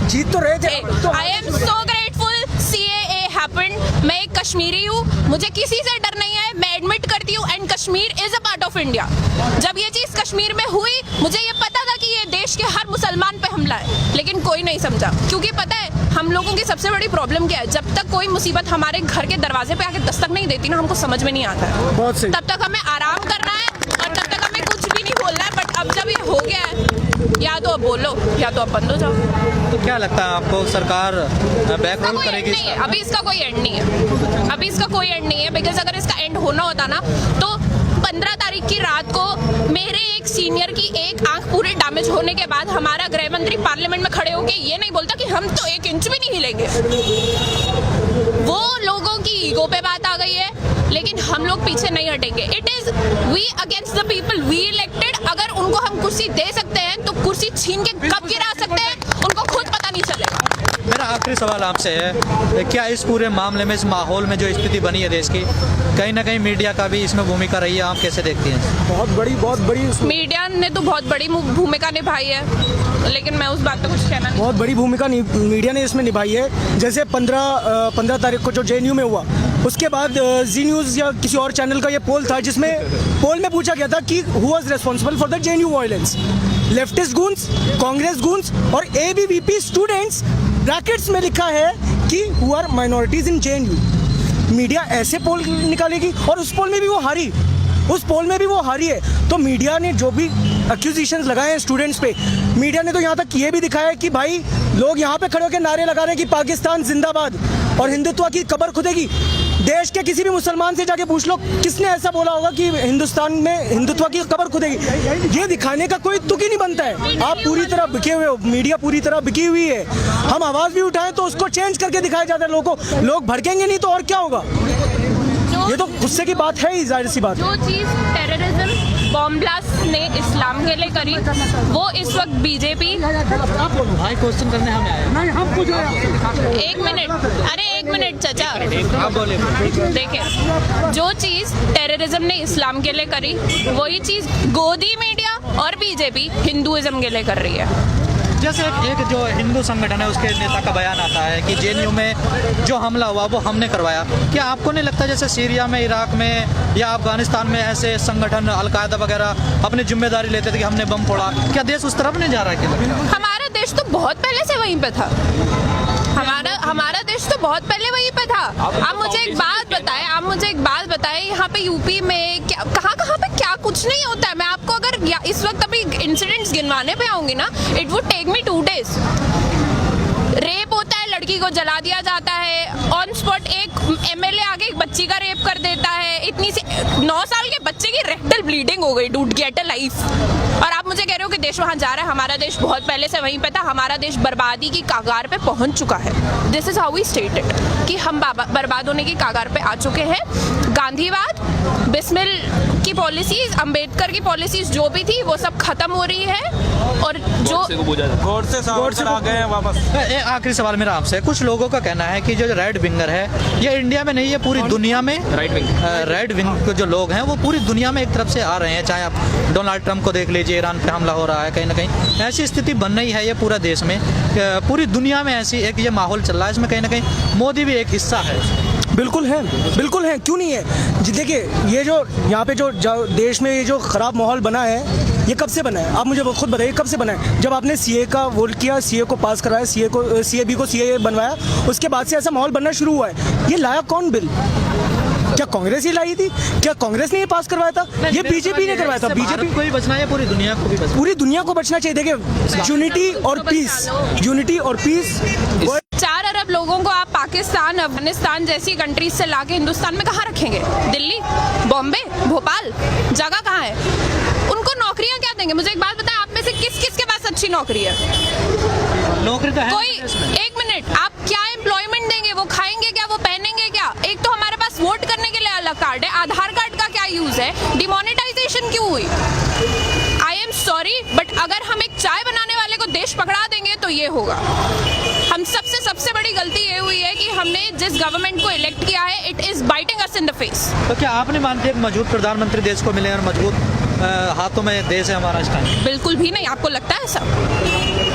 जीत तो रहे थे। तो I am so grateful CAA happened. मैं एक कश्मीरी हूँ, मुझे किसी से डर नहीं है, मैं एडमिट करती हूँ, and Kashmir is a part of India. जब ये चीज कश्मीर में हुई, मुझे ये पता था कि ये देश के हर मुसलमान पे हमला है, लेकिन कोई नहीं समझा। क्योंकि पता है हम लोगों की सबसे बड़ी प्रॉब्लम क्या है? जब तक कोई मुसीबत हमारे घर के दरवाजे पे आके दस्तक नहीं देती ना, हमको समझ में नहीं आता है। बहुत सही। तब तक हमें आराम करना है और तब तक हमें कुछ भी नहीं बोलना है। बट अब जब ये हो गया है, या तो अब बोलो या तो अब बंद हो जाओ। तो क्या लगता है आपको, सरकार बैक रोल कोई एंड करेगी? नहीं है, अभी इसका कोई एंड नहीं है, अभी इसका कोई एंड नहीं है। बिकॉज अगर इसका एंड होना होता ना, तो 15 तारीख की रात को मेरे एक सीनियर की एक आंख पूरी डैमेज होने के बाद हमारा गृह मंत्री पार्लियामेंट में खड़े होके ये नहीं बोलता कि हम तो 1 इंच भी नहीं हिलेंगे। वो लोगों की ईगो पे बात आ गई है, लेकिन हम लोग पीछे नहीं हटेंगे। It is we against the people, we elected. अगर उनको हम कुर्सी दे सकते हैं तो कुर्सी छीन के कब गिरा सकते हैं उनको खुद पता नहीं चलेगा। मेरा आखिरी सवाल आपसे है, क्या इस पूरे मामले में, इस माहौल में जो स्थिति बनी है देश की, कहीं ना कहीं मीडिया का भी इसमें भूमिका रही है? आप कैसे देखती हैं? बहुत बड़ी मीडिया ने तो बहुत बड़ी भूमिका निभाई है, लेकिन मैं उस बात पे कुछ कहना नहीं। बहुत बड़ी भूमिका मीडिया ने इसमें निभाई है। जैसे 15 तारीख को जो JNU में हुआ, उसके बाद जी न्यूज़ या किसी और चैनल का ये पोल था, जिसमें पोल में पूछा गया था कि who was responsible for the JNU violence, leftist goons, Congress goons और ABVP स्टूडेंट्स। ब्रैकेट्स में लिखा है कि who are minorities in JNU। Media ऐसे पोल निकालेगी, और उस पोल में भी वो हारी, उस पोल में भी वो हारी है। तो मीडिया ने जो भी एक्यूजेशंस लगाए हैं स्टूडेंट्स पे, मीडिया ने तो यहाँ तक ये भी दिखाया है कि भाई लोग यहाँ पे खड़े होकर नारे लगा रहे हैं कि पाकिस्तान जिंदाबाद और हिंदुत्व की कब्र खुदेगी। देश के किसी भी मुसलमान से जाके पूछ लो, किसने ऐसा बोला होगा कि हिंदुस्तान में हिंदुत्व की कब्र खुदेगी? ये दिखाने का कोई तुक ही नहीं बनता है। आप पूरी तरह बिके हुए हो, मीडिया पूरी तरह बिकी हुई है। हम आवाज़ भी उठाएं तो उसको चेंज करके दिखाया जाता है लोगों को। लोग भड़केंगे नहीं तो और क्या होगा? ये तो गुस्से की बात है ही, जाहिर सी बात। जो चीज़ टेररिज्म बॉम्ब ब्लास्ट ने इस्लाम के लिए करी, वो इस वक्त बीजेपी भाई क्वेश्चन करने हमें आए। एक मिनट, अरे एक मिनट चाचा, आप बोले। देखिए जो चीज टेररिज्म ने इस्लाम के लिए करी, वही चीज गोदी मीडिया और बीजेपी हिंदुइज्म के लिए कर रही है। जैसे एक जो हिंदू संगठन है उसके नेता का बयान आता है कि जेएनयू में जो हमला हुआ वो हमने करवाया। क्या आपको नहीं लगता जैसे सीरिया में, इराक में या अफगानिस्तान में ऐसे संगठन अलकायदा वगैरह अपनी जिम्मेदारी लेते थे कि हमने बम फोड़ा, क्या देश उस तरफ नहीं जा रहा है? क्या लगता है? हमारा देश तो बहुत पहले से वहीं पे था। हमारा देश तो बहुत पहले वहीं पे था। आप मुझे एक बात बताएं, यहाँ पे यूपी में क्या कहाँ पे क्या कुछ नहीं होता है। मैं आपको अगर इस वक्त अभी इंसिडेंट्स गिनवाने पे आऊंगी ना, it would take me 2 days। Rape होता है, लड़की को जला दिया जाता है ऑन स्पॉट, एक एमएलए आगे एक बच्ची का रेप कर देता है, इतनी सी 9 साल के बच्चे की रेक्टल ब्लीडिंग हो गई, डूड गेट अ लाइफ। और आप मुझे कह रहे हो कि देश वहां जा रहा है। हमारा देश बहुत पहले से वहीं पे था। हमारा देश बर्बादी की कागार पे पहुंच चुका है। This is how we stated कि हम बर्बाद होने की कागार पे आ चुके हैं। गांधीवाद, बिस्मिल की पॉलिसीज, अंबेडकर की पॉलिसीज जो भी थी वो सब खत्म हो रही है। और जो गोड से आ गए हैं वापस। आखिरी सवाल मेरा आपसे, कुछ लोगों का कहना है कि जो रेड विंगर है ये इंडिया में नहीं है, पूरी दुनिया में राइट विंग जो लोग हैं वो पूरी दुनिया में एक तरफ से आ रहे हैं। चाहे आप डोनाल्ड ट्रंप को देख लीजिए, ईरान पे हमला हो रहा है, कहीं ना कहीं ऐसी स्थिति बन रही है ये पूरा देश में, पूरी दुनिया में ऐसी एक ये माहौल चल रहा है। इसमें कहीं ना कहीं मोदी भी एक हिस्सा है। बिल्कुल है, क्यों नहीं है जी। देखिए ये जो यहाँ पे जो देश में ये जो खराब माहौल बना है, ये कब से बना है? आप मुझे खुद बताइए कब से बना है? जब आपने सीए का वोट किया, सीए को पास कराया, सीएबी को सीए बनवाया, उसके बाद से ऐसा माहौल बनना शुरू हुआ है। ये लाया कौन बिल? क्या कांग्रेस ही लाई थी? क्या कांग्रेस ने ये पास करवाया था? ये बीजेपी ने करवाया था। बीजेपी को ही बचना है, पूरी दुनिया को भी बचना, पूरी दुनिया को बचना चाहिए। देखिए यूनिटी और पीस 4 अरब लोगों को आप पाकिस्तान, अफगानिस्तान जैसी कंट्रीज से लाके हिंदुस्तान में कहाँ रखेंगे? दिल्ली, बॉम्बे, भोपाल, जगह कहाँ है? उनको नौकरियां क्या देंगे? मुझे एक बात बताएं, आप में से किस के पास अच्छी नौकरी है? नौकरी तो है कोई एक मिनट, आप क्या एम्प्लॉयमेंट देंगे? वो खाएंगे क्या? वो पहनेंगे क्या? एक तो हमारे पास वोट करने के लिए अलग कार्ड है, आधार कार्ड का क्या यूज है? डिमोनेटाइजेशन क्यों हुई? आई एम सॉरी, बट अगर हम एक चाय बनाने वाले को देश पकड़ा देंगे तो ये होगा। हम सबसे बड़ी गलती ये हुई है कि हमने जिस गवर्नमेंट को इलेक्ट किया है, it is biting us in the face. तो क्या आप नहीं मानते कि मजबूत प्रधानमंत्री देश को मिले और मजबूत हाथों में देश है हमारा इस टाइम? बिल्कुल भी नहीं। आपको लगता है ऐसा?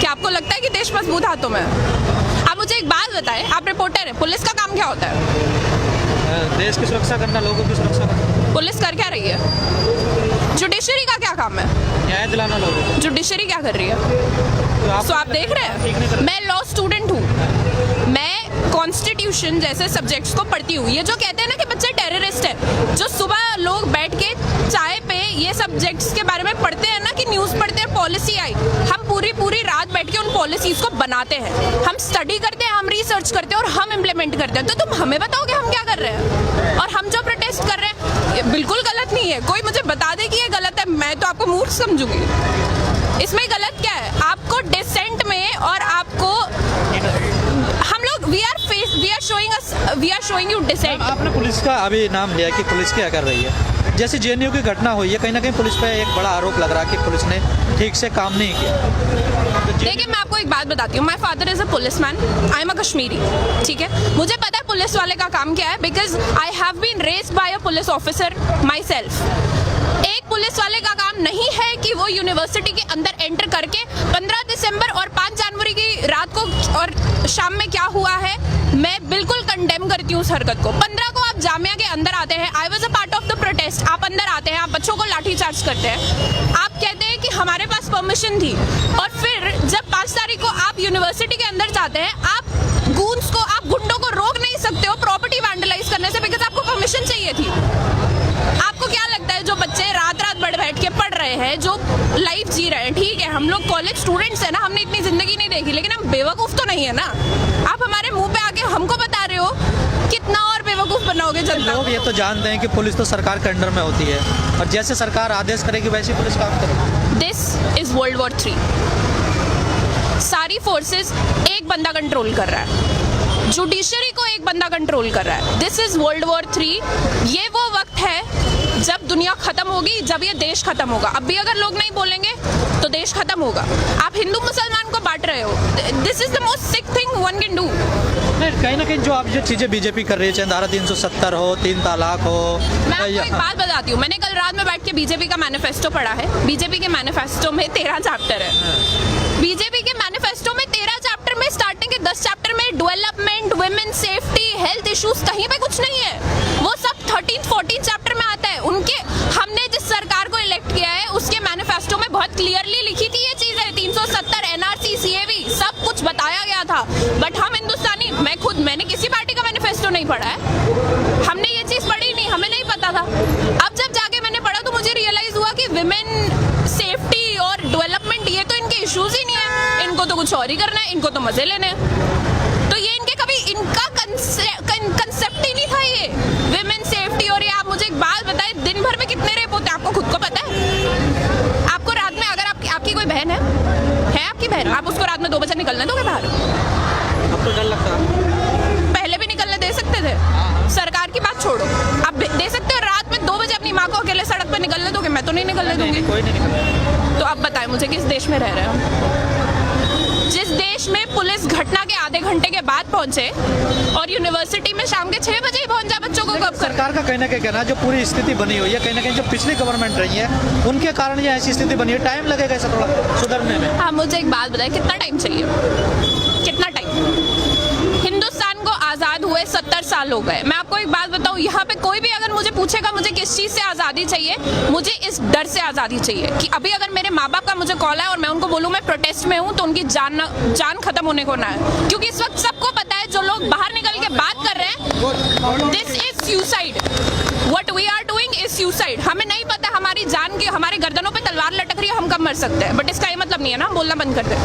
क्या आपको लगता है कि देश मजबूत हाथों में है? आप मुझे एक बात बताएं, आप रिपोर्टर हैं, पुलिस का काम क्या होता है? देश की सुरक्षा करना, लोगों की सुरक्षा करना। पुलिस कर क्या रही है? जुडिशरी का क्या काम है? न्याय दिलाना लोगों को। जुडिशरी क्या कर रही है? तो आप देख रहे हैं, मैं लॉ स्टूडेंट हूँ, मैं कॉन्स्टिट्यूशन जैसे सब्जेक्ट्स को पढ़ती हूँ। ये जो कहते हैं ना कि बच्चे टेररिस्ट है, जो सुबह लोग बैठ के चाय पे ये सब्जेक्ट्स के बारे में पढ़ते हैं ना, कि न्यूज़ पढ़ते हैं, पॉलिसी आई, हम पूरी रात बैठ के उन पॉलिसीज को बनाते हैं, हम स्टडी करते हैं, हम रिसर्च करते हैं और हम इम्प्लीमेंट करते हैं। तो तुम हमें बताओगे हम क्या कर रहे हैं? और हम जो प्रोटेस्ट कर रहे हैं ये बिल्कुल गलत नहीं है। कोई मुझे बता दे कि ये गलत है, मैं तो आपको मूर्ख समझूंगी। इसमें गलत क्या है? आपको डिसेंट में और आपको हम लोग we are showing you dissent. आपने पुलिस का अभी नाम लिया कि पुलिस क्या कर रही है? जैसे जेएनयू की घटना हुई है, कहीं ना कहीं पुलिस पे एक बड़ा आरोप लग रहा है कि पुलिस ने ठीक से काम नहीं किया। देखिए मैं आपको एक बात बताती हूँ, my father is a police man, I am a Kashmiri, ठीक है? मुझे पता है पुलिस वाले का काम क्या है, because I have been raised by a police officer myself. एक पुलिस वाले का काम नहीं है कि वो यूनिवर्सिटी के अंदर एंटर करके 15 दिसंबर और 5 जनवरी की रात को और शाम में क्या हुआ है, मैं बिल्कुल कंडेम करती हूँ उस हरकत को। 15 को आप जामिया के अंदर आते हैं, I was a part of the protest, आप अंदर आते हैं, आप बच्चों को लाठीचार्ज करते हैं, आप कहते हैं कि हमारे पास परमिशन थी, और फिर जब 5 तारीख को आप यूनिवर्सिटी के अंदर जाते हैं, आप गूंस को, आप गुंडों को रोक नहीं सकते हो प्रॉपर्टी वैंडलाइज करने से, बिकॉज आपको परमिशन चाहिए थी। आपको क्या लगता है जो बच्चे रात बैठ के पढ़ रहे हैं, जो लाइफ जी रहे हैं, ठीक है हम लोग कॉलेज स्टूडेंट्स हैं ना, हमने इतनी जिंदगी नहीं देखी, लेकिन हम बेवकूफ तो नहीं है ना। आप हमारे मुंह पे आके हमको बता रहे हो, कितना और बेवकूफ बनाओगे जनता? लोग ये तो जानते हैं कि पुलिस तो सरकार के अंडर में होती है, और जैसे सरकार आदेश करेगी वैसी पुलिस काम करेगी। This is world war 3। सारी फोर्सेस एक बंदा कंट्रोल कर रहा है, जुडिशरी को एक बंदा कंट्रोल कर रहा है। This is world war 3। ये वो वक्त है जब जब दुनिया खत्म होगी, जब ये देश खत्म होगा। अब भी अगर लोग नहीं बोलेंगे तो देश खत्म होगा। आप हिंदू मुसलमान को बांट रहे हो। This is the most sick thing one can do. कहीं ना कहीं जो आप जो चीजें बीजेपी कर रही है, चाहे धारा 370 हो, 3 तलाक हो, मैं आपको एक बात बताती हूँ। मैंने कल रात में बैठ के बीजेपी का मैनिफेस्टो पढ़ा है। बीजेपी के मैनिफेस्टो में 13 चैप्टर है। बीजेपी के मैनिफेस्टो में 13 चैप्टर में स्टार्टिंग के 10 चैप्टर में development, women safety, health issues कहीं पे कुछ नहीं है। वो सब 13-14 चैप्टर में आता है। उनके हमने जिस सरकार को इलेक्ट किया है उसके मैनिफेस्टो में बहुत क्लियरली लिखी थी ये चीजें। 370 एनआरसी, सीएवी सब कुछ बताया गया था। बट हम हिंदुस्तानी, मैंने किसी पार्टी का मैनिफेस्टो नहीं पढ़ा है। हमने ये चीज पढ़ी नहीं, हमें नहीं पता था। अब जब जाके मैंने पढ़ा तो मुझे रियलाइज हुआ कि विमेन सेफ्टी और डेवलपमेंट ये तो इनके इश्यूज ही नहीं है। इनको तो कुछ और ही करना है, इनको तो मजे लेने हैं। तो ये इनके कभी इनका कंसेप्ट ही नहीं था ये विमेन सेफ्टी। और ये आप मुझे एक बात बताएं, दिन भर में कितने रेप होते हैं आपको खुद को पता है? आपको रात में अगर आपकी कोई बहन है आपकी बहन, आप उसको रात में 2 बजे निकलने दोगे बाहर? अब तो डर लगता है। पहले भी निकलने दे सकते थे। सरकार की बात छोड़ो, आप दे सकते हो रात में 2 बजे अपनी माँ को अकेले सड़क पे निकलने दोगे? मैं तो नहीं निकलने दूंगी। कोई नहीं निकलता। तो अब बताएं मुझे, किस देश में रह रहे हो? जिस देश में पुलिस घटना के आधे घंटे के बाद पहुंचे और यूनिवर्सिटी में शाम के 6 बजे ही पहुंच जाए बच्चों को कब कर। सरकार का कहना क्या कहना है, जो पूरी स्थिति बनी हुई है, कहीं ना कहीं जो पिछली गवर्नमेंट रही है उनके कारण ये ऐसी स्थिति बनी है। टाइम लगेगा इसे थोड़ा सुधरने में। हाँ, मुझे एक बात बताएं, कितना टाइम चाहिए? कितना टाइम? हिंदुस्तान को आजाद हुए 70 साल हो गए। मैं आपको एक बात बताऊं, यहाँ पे कोई भी अगर मुझे पूछेगा मुझे किस चीज से आजादी चाहिए, मुझे इस डर से आजादी चाहिए कि अभी अगर मेरे माँ बाप का मुझे कॉल है और मैं उनको बोलूं मैं प्रोटेस्ट में हूँ तो उनकी जान खत्म होने को ना है। क्योंकि इस वक्त सबको पता है जो लोग बाहर निकल के बात कर रहे हैं, this is suicide. What we are doing is suicide. हमें नहीं पता हमारी जान की, हमारे गर्दनों पे तलवार लटक रही है, हम कब मर सकते हैं। बट इसका ये मतलब नहीं है ना बोलना बंद कर दे।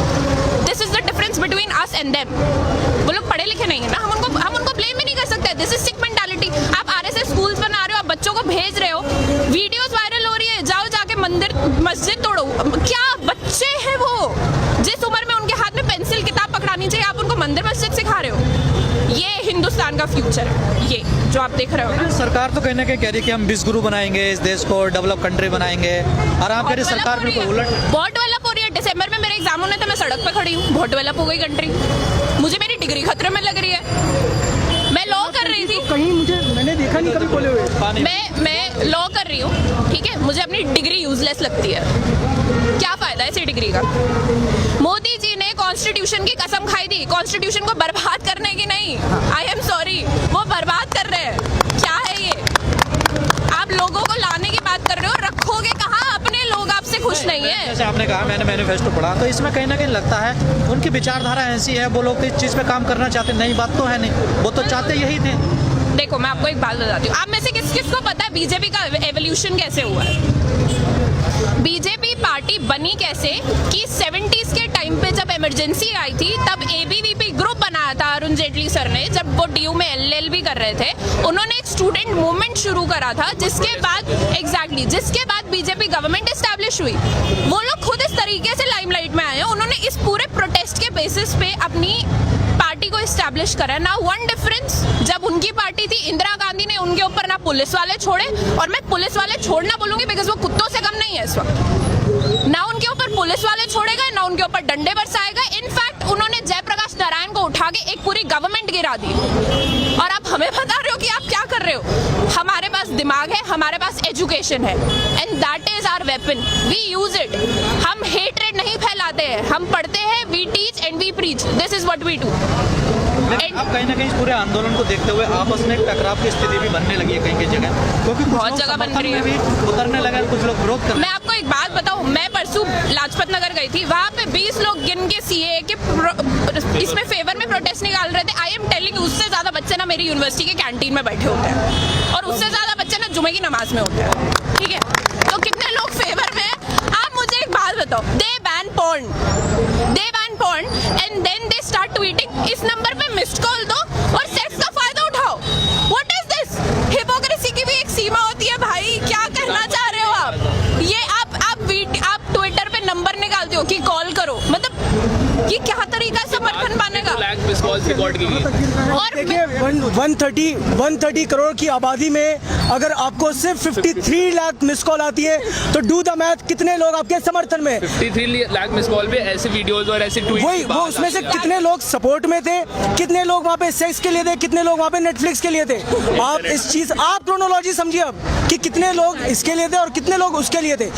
This is the difference between us and them. वो लोग पढ़े लिखे नहीं है ना, हम उनको ब्लेम भी नहीं कर सकते। This is sick mentality. आप आरएसएस स्कूल्स बना रहे हो, आप बच्चों को भेज रहे हो, वीडियोस वायरल हो रही है, जाओ जाके मस्जिद तोड़ो। क्या बच्चे हैं वो? जिस उम्र में उनके हाथ में पेंसिल किताब पकड़ानी चाहिए, आप उनको मंदिर मस्जिद सिखा रहे हो। ये हिंदुस्तान का फ्यूचर है, ये जो आप देख रहे हो ना। सरकार तो कहने के कह रही है कि हम विश्वगुरु बनाएंगे, इस देश को डेवलप कंट्री बनाएंगे, और आप कह रही सरकार बिल्कुल उलट। बहुत डेवलप हो रही है। दिसंबर में मेरे एग्जाम होने थे, मैं सड़क पे खड़ी हूँ। बहुत डेवलप हो गई कंट्री। मुझे मेरी डिग्री खतरे में लग रही है। मैं लॉ कर रही थी, कहीं मैंने देखा नहीं कभी बोले हुए। मैं लॉ कर रही हूँ, ठीक है। मुझे अपनी डिग्री यूजलेस लगती है। क्या फायदा है इसी डिग्री का? मोदी जी ने कॉन्स्टिट्यूशन की कसम खाई थी, कॉन्स्टिट्यूशन को बर्बाद करने की नहीं। आई एम सॉरी, वो बर्बाद कर रहे हैं। क्या है ये? आप लोगों को लाने की बात कर रहे हो, रखोगे कहाँ? अपने लोग आपसे खुश नहीं है। जैसे आपने कहा मैंने मैनिफेस्टो पढ़ा, तो इसमें कहीं ना कहीं लगता है उनकी विचारधारा ऐसी है, वो लोग इस चीज पे काम करना चाहते। नई बात तो है नहीं, वो तो चाहते यही थे। देखो, मैं आपको एक बात बताती हूँ। आप में से किस किस को पता है बीजेपी का एवोल्यूशन कैसे हुआ है? बीजेपी पार्टी बनी कैसे कि 70s के टाइम पे जब इमरजेंसी आई थी, तब एबीवीपी ग्रुप बनाया था अरुण जेटली सर ने, जब वो डीयू में एलएलबी कर रहे थे। उन्होंने एक स्टूडेंट मूवमेंट शुरू करा था, जिसके बाद बीजेपी गवर्नमेंट एस्टैब्लिश हुई। वो लोग खुद इस तरीके से लाइमलाइट में आए हैं। उन्होंने इस पूरे प्रोटेस्ट के बेसिस पे अपनी पार्टी को एस्टैब्लिश करा। ना वन डिफरेंस, जब उनकी पार्टी थी, इंदिरा गांधी ने उनके ऊपर ना पुलिस वाले छोड़े, और मैं पुलिस वाले छोड़ना बोलूंगी बिकॉज वो कुत्तों से कम नहीं है इस वक्त। ना उनके ऊपर पुलिस वाले छोड़े गए, ना उनके ऊपर डंडे बरसाए गए। इनफैक्ट उन्होंने जयप्रकाश नारायण को उठा के एक पूरी गवर्नमेंट गिरा दी। और आप हमें बता रहे हो कि आप क्या कर रहे हो? हमारे पास दिमाग है, हमारे पास एजुकेशन है, and that is our weapon, we use it. हम हेट्रेड नहीं फैलाते हैं, हम पढ़ते हैं, we teach and we preach. This is what we do. अब कहीं ना कहीं इस पूरे आंदोलन को देखते हुए आपस में एक टकराव की स्थिति भी बनने लगी है कहीं की जगह, क्योंकि बहुत जगह बन रही है, भी उतरने लगे, कुछ लोग विरोध कर। मैं आपको एक बात बताऊं, मैं परसों लाजपत नगर गई थी, वहाँ पे 20 लोग गिन के सीए के इसमें फेवर में प्रोटेस्ट निकाल रहे थे। आई एम टेलिंग, उससे ज्यादा बच्चे ना मेरी यूनिवर्सिटी के कैंटीन में बैठे होते हैं, और उससे ज्यादा बच्चे ना जुमे की नमाज में होते हैं, ठीक है? तो कितने लोग फेवर में हैं? आप मुझे एक बात बताओ, they ban porn and then they start tweeting, इस नंबर पे मिस्ड कॉल दो और सेक्स का फायदा उठाओ। What is this? हिपोक्रेसी की भी एक सीमा होती है भाई। क्या कहना चाह रहे हो आप? ये आप ट्विटर पे नंबर निकालते हो कि कॉल करो, मतलब ये क्या तरीका है समर्थन पाने का? कॉल्स रिकॉर्ड की गई। और देखिए 130 करोड़ की आबादी में अगर आपको सिर्फ 53 लाख मिस कॉल आती है तो डू द मैथ, कितने लोग आपके समर्थन में? 53 लाख मिस कॉल पे ऐसे वीडियोस और ऐसे ट्वीट वही वो उसमें से कितने लोग सपोर्ट में थे, कितने लोग वहाँ पे सेक्स के लिए थे, कितने लोग वहाँ पे नेटफ्लिक्स के लिए थे? आप इस चीज आप क्रोनोलॉजी समझिए अब कि कितने लोग इसके लिए थे और कितने लोग उसके लिए थे।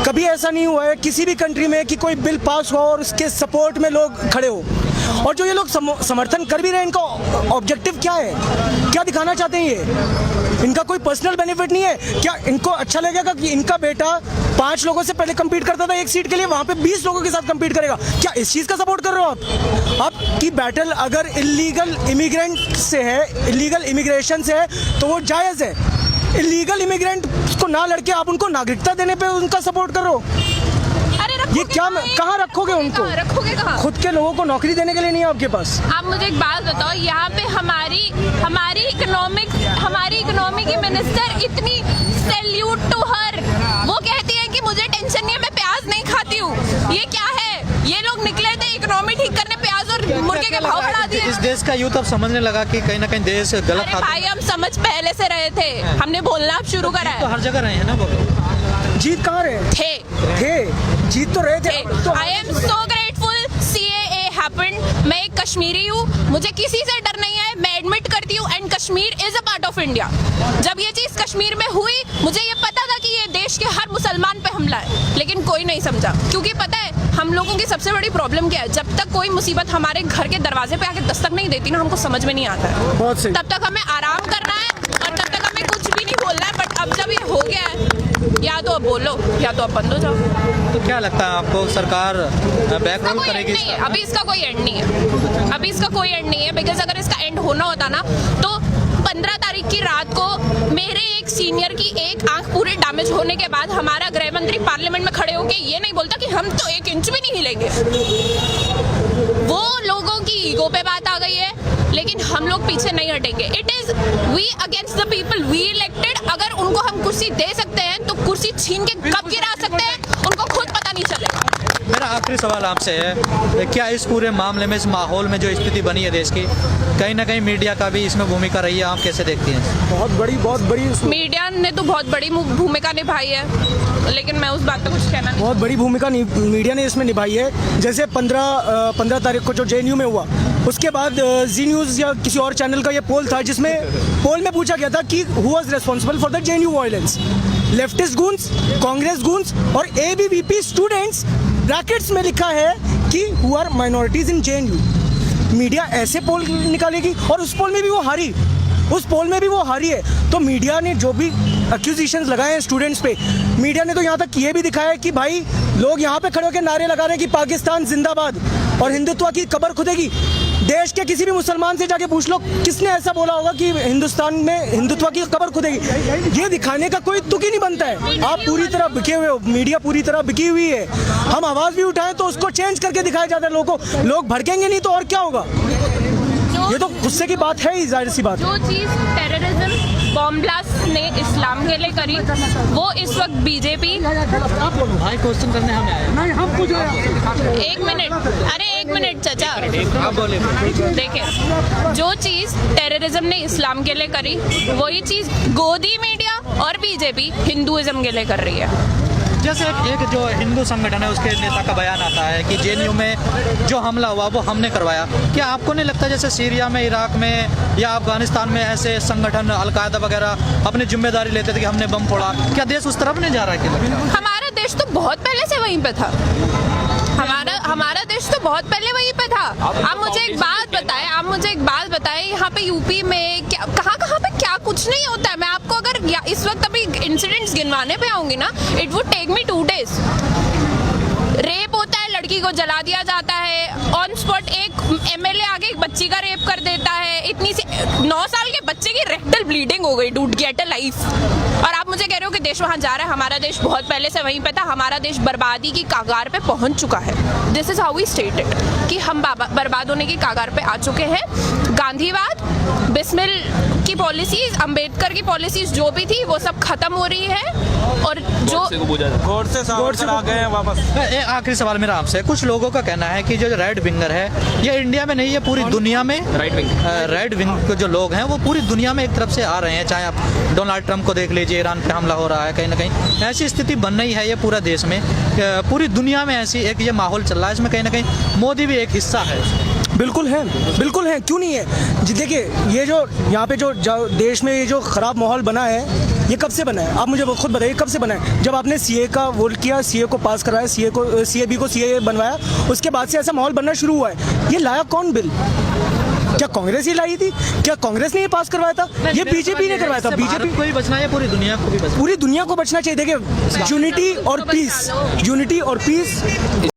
कभी ऐसा नहीं हुआ है किसी भी कंट्री में कि कोई बिल पास हुआ और उसके सपोर्ट में लोग खड़े हो। और जो ये लोग समर्थन कर भी रहे हैं, इनका ऑब्जेक्टिव क्या है, क्या दिखाना चाहते हैं ये? इनका कोई पर्सनल बेनिफिट नहीं है क्या? इनको अच्छा लगेगा कि इनका बेटा 5 लोगों से पहले compete करता था एक सीट के लिए, वहां पे 20 लोगों के साथ compete करेगा? क्या इस चीज का सपोर्ट कर रहे हो आप? आपकी बैटल अगर इलीगल इमिग्रेंट से है, इलीगल इमिग्रेशन से है, तो वो जायज है। इलीगल इमिग्रेंट को ना लड़के आप उनको नागरिकता देने पे उनका सपोर्ट कर रहे हो? अरे रखोगे ये क्या, कहाँ रखोगे उनको? रखोगे कहाँ? खुद के लोगों को नौकरी देने के लिए नहीं है आपके पास। आप मुझे एक बात बताओ, यहाँ पे हमारी इकोनॉमी की मिनिस्टर इतनी सैल्यूट टू हर, वो कहती है कि मुझे टेंशन नहीं है, मैं प्याज नहीं खाती हूँ। ये क्या है? ये लोग निकले थे इकोनॉमी ठीक करने, प्याज और मुर्गे के भाव बढ़ा दिए। इस देश का यूथ अब समझने लगा कि कहीं ना कहीं देश गलत अरे हाथ भाई हम समझ पहले से रहे थे, हमने बोलना अब शुरू करा तो है। हर जगह रहे हैं ना वो। जीत कहाँ रहे थे? जीत तो रहे थे। तो I am so grateful CAA happened. मैं एक कश्मीरी हूँ, मुझे किसी से डर नहीं है, मैं एडमिट करती हूँ, and Kashmir is a part of India. जब ये चीज कश्मीर में हुई, मुझे ये पता था कि ये देश के हर मुसलमान पे हमला है, लेकिन कोई नहीं समझा। क्योंकि पता है हम लोगों की सबसे बड़ी प्रॉब्लम क्या है? जब तक कोई मुसीबत हमारे घर के दरवाजे पे आके दस्तक नहीं देती ना, हमको समझ में नहीं आता है। बहुत सही। तब तक हमें आराम करना है और तब तक हमें कुछ भी नहीं बोलना है। बट अब जब ये हो गया है, या तो अब बोलो या तो अब बंद हो जाओ। तो क्या लगता है आपको, सरकार बैक रोल कोई एंड करेगी? नहीं है, अभी इसका कोई एंड नहीं है, अभी इसका कोई एंड नहीं है। बिकॉज अगर इसका एंड होना होता ना, तो 15 तारीख की रात को मेरे एक सीनियर की एक आंख पूरे डैमेज होने के बाद हमारा गृह मंत्री पार्लियामेंट में खड़े होके ये नहीं बोलता कि हम तो 1 इंच भी नहीं हिलेंगे। वो लोगों की ईगो पे बात आ गई है, लेकिन हम लोग पीछे नहीं हटेंगे। It is we against the people, we elected. अगर उनको हम कुर्सी दे सकते हैं तो कुर्सी छीन के कब गिरा सकते हैं उनको खुद पता नहीं चलेगा। मेरा आखिरी सवाल आपसे है, क्या इस पूरे मामले में, इस माहौल में जो स्थिति बनी है देश की, कहीं ना कहीं मीडिया का भी इसमें भूमिका रही है? आप कैसे देखती हैं? बहुत बड़ी मीडिया ने तो बहुत बड़ी भूमिका निभाई है, लेकिन मैं उस बात पे कुछ कहना नहीं। बहुत बड़ी भूमिका मीडिया ने इसमें निभाई है। जैसे 15 तारीख को जो JNU में हुआ, उसके बाद जी न्यूज़ या किसी और चैनल का ये पोल था, जिसमें पोल में पूछा गया था कि who was responsible for the JNU violence, leftist goons, Congress goons और ABVP स्टूडेंट्स। ब्रैकेट्स में लिखा है कि who are minorities in JNU। Media ऐसे पोल निकालेगी, और उस पोल में भी वो हारी है। तो मीडिया ने जो भी एक्यूजिशंस लगाए हैं स्टूडेंट्स पे, मीडिया ने तो यहाँ तक ये भी दिखाया है कि भाई लोग यहाँ पे खड़े होकर नारे लगा रहे हैं कि पाकिस्तान जिंदाबाद और हिंदुत्व की कब्र खुदेगी। देश के किसी भी मुसलमान से जाके पूछ लो, किसने ऐसा बोला होगा कि हिंदुस्तान में हिंदुत्व की कब्र खुदेगी? ये दिखाने का कोई तुक ही नहीं बनता है। आप पूरी तरह बिके हुए हो, मीडिया पूरी तरह बिकी हुई है। हम आवाज भी उठाएं तो उसको चेंज करके दिखाया जाता है लोगों को। लोग भड़केंगे नहीं तो और क्या होगा? ये तो गुस्से की बात है ही, जाहिर सी बात। जो चीज टेररिज्म बॉम्ब ब्लास्ट ने इस्लाम के लिए करी, वो इस वक्त बीजेपी। भाई क्वेश्चन करने हमें आए। नहीं, हम कुछ 1 मिनट चाचा, आप बोले। देखिए जो चीज टेररिज्म ने इस्लाम के लिए करी, वही चीज गोदी मीडिया और बीजेपी हिंदुइज्म के लिए कर रही है। जैसे एक जो हिंदू संगठन है उसके नेता का बयान आता है कि JNU में जो हमला हुआ वो हमने करवाया। क्या आपको नहीं लगता जैसे सीरिया में, इराक में या अफगानिस्तान में ऐसे संगठन अलकायदा वगैरह अपनी जिम्मेदारी लेते थे कि हमने बम फोड़ा? क्या देश उस तरफ नहीं जा रहा है? क्या हमारा देश तो बहुत पहले से वहीं पे था। हमारा देश तो बहुत पहले वहीं पे था। आप मुझे एक बात बताएं, यहाँ पे यूपी में कहाँ पे क्या कुछ नहीं होता है। मैं आपको अगर इस वक्त अभी इंसिडेंट्स गिनवाने पे आऊंगी ना, it would take me 2 days। Rape होता है, लड़की को जला दिया जाता है ऑन स्पॉट। एक MLA आगे एक बच्ची का रेप कर देता है। इतनी सी 9 साल के बच्चे की रेक्टल ब्लीडिंग हो गई, डूड गेट अ लाइफ। और आप मुझे कह रहे हो कि देश वहां जा रहा है? हमारा देश बहुत पहले से वहीं पे था। हमारा देश बर्बादी की कागार पे पहुंच चुका है। This is how we stated कि हम बर्बाद होने की कागार पे आ चुके हैं। गांधीवाद, बिस्मिल की पॉलिसीज, अंबेडकर की पॉलिसीज जो भी थी वो सब खत्म हो रही है। और जो गोड से आ गए हैं वापस। आखिरी सवाल मेरा आपसे, कुछ लोगों का कहना है कि जो रेड विंगर है ये इंडिया में नहीं, ये पूरी दुनिया में राइट विंग के जो लोग हैं वो पूरी दुनिया में एक तरफ से आ रहे हैं। चाहे आप डोनाल्ड ट्रंप को देख लीजिए, ईरान पे हमला हो रहा है, कहीं ना कहीं ऐसी स्थिति बन रही है ये पूरा देश में, पूरी दुनिया में ऐसी एक ये माहौल चल रहा है। इसमें कहीं ना कहीं मोदी भी एक हिस्सा है। बिल्कुल है, क्यों नहीं है जी। देखिए ये जो यहाँ पे जो देश में ये जो खराब माहौल बना है, ये कब से बना है? आप मुझे खुद बताइए कब से बना है? जब आपने सीए का वोट किया, सीए को पास करवाया, सीए को सीए बनवाया, उसके बाद से ऐसा माहौल बनना शुरू हुआ है। ये लाया कौन बिल? क्या कांग्रेस ही लाई थी? क्या कांग्रेस ने ये पास करवाया था? ये बीजेपी ने करवाया था। बीजेपी को भी बचना है, पूरी दुनिया को भी बचना, पूरी दुनिया को बचना चाहिए। देखिए यूनिटी और पीस